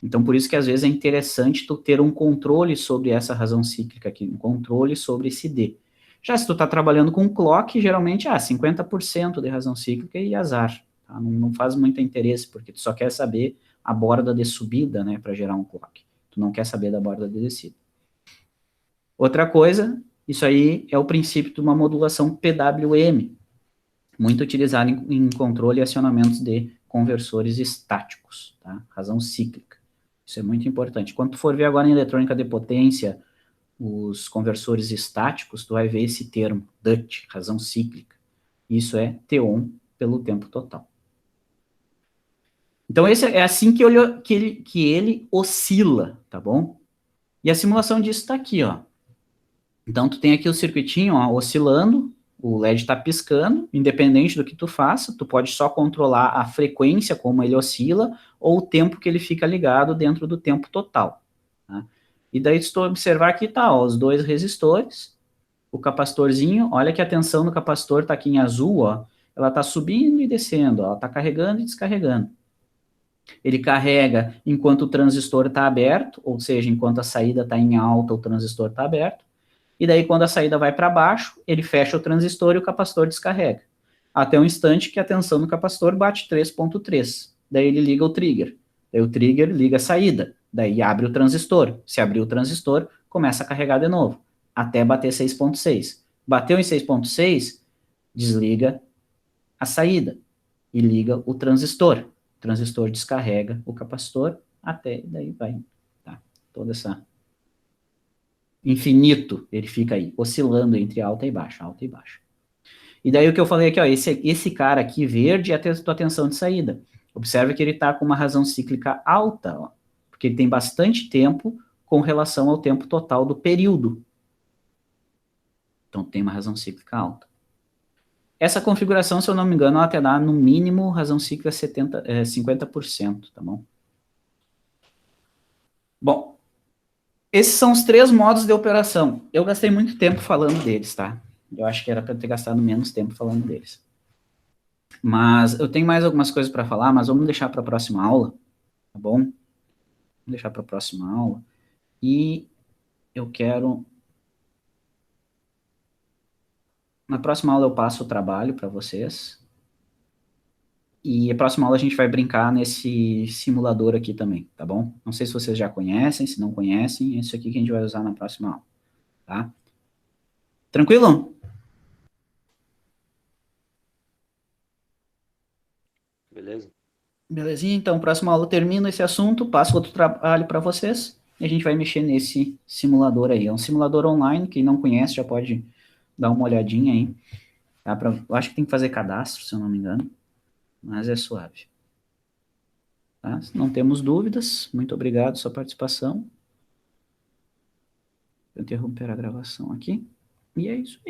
Então, por isso que às vezes é interessante tu ter um controle sobre essa razão cíclica aqui, um controle sobre esse D. Já se tu está trabalhando com clock, geralmente, 50% de razão cíclica e azar. Tá? Não faz muito interesse, porque tu só quer saber a borda de subida, né, para gerar um clock. Tu não quer saber da borda de descida. Outra coisa, isso aí é o princípio de uma modulação PWM, muito utilizado em controle e acionamentos de conversores estáticos, tá? Razão cíclica. Isso é muito importante. Quando tu for ver agora em eletrônica de potência, os conversores estáticos, tu vai ver esse termo, Dutch, razão cíclica. Isso é T1 pelo tempo total. Então, esse é assim que ele oscila, tá bom? E a simulação disso está aqui, ó. Então, tu tem aqui o circuitinho, ó, oscilando, o LED está piscando, independente do que tu faça, tu pode só controlar a frequência como ele oscila, ou o tempo que ele fica ligado dentro do tempo total. Tá? E daí, se tu observar aqui, tá, ó, os dois resistores, o capacitorzinho, olha que a tensão do capacitor está aqui em azul, ó, ela está subindo e descendo, ó, ela está carregando e descarregando. Ele carrega enquanto o transistor está aberto, ou seja, enquanto a saída está em alta, o transistor está aberto. E daí, quando a saída vai para baixo, ele fecha o transistor e o capacitor descarrega. até o instante que a tensão do capacitor bate 3.3. Daí ele liga o trigger. Daí o trigger liga a saída. Daí abre o transistor. Se abrir o transistor, começa a carregar de novo, até bater 6.6. Bateu em 6.6, desliga a saída e liga o transistor. O transistor descarrega o capacitor, até daí vai, tá? Toda essa infinito, ele fica aí, oscilando entre alta e baixa, alta e baixa. E daí o que eu falei aqui, ó, esse cara aqui verde é a tua tensão de saída. Observe que ele está com uma razão cíclica alta, ó, porque ele tem bastante tempo com relação ao tempo total do período. Então tem uma razão cíclica alta. Essa configuração, se eu não me engano, ela até dá no mínimo razão cíclica 50%, tá bom? Bom, esses são os 3 modos de operação. Eu gastei muito tempo falando deles, tá? Eu acho que era para ter gastado menos tempo falando deles. Mas eu tenho mais algumas coisas para falar, mas vamos deixar para a próxima aula, tá bom? Vamos deixar para a próxima aula. E eu quero... Na próxima aula eu passo o trabalho para vocês. E a próxima aula a gente vai brincar nesse simulador aqui também, tá bom? Não sei se vocês já conhecem, se não conhecem, é isso aqui que a gente vai usar na próxima aula, tá? Tranquilo? Beleza? Belezinha, então, próxima aula eu termino esse assunto, passo outro trabalho para vocês, e a gente vai mexer nesse simulador aí. É um simulador online, quem não conhece já pode dar uma olhadinha aí. Tá? Eu acho que tem que fazer cadastro, se eu não me engano, mas é suave. Tá? Não temos dúvidas, muito obrigado pela sua participação. Vou interromper a gravação aqui, e é isso aí.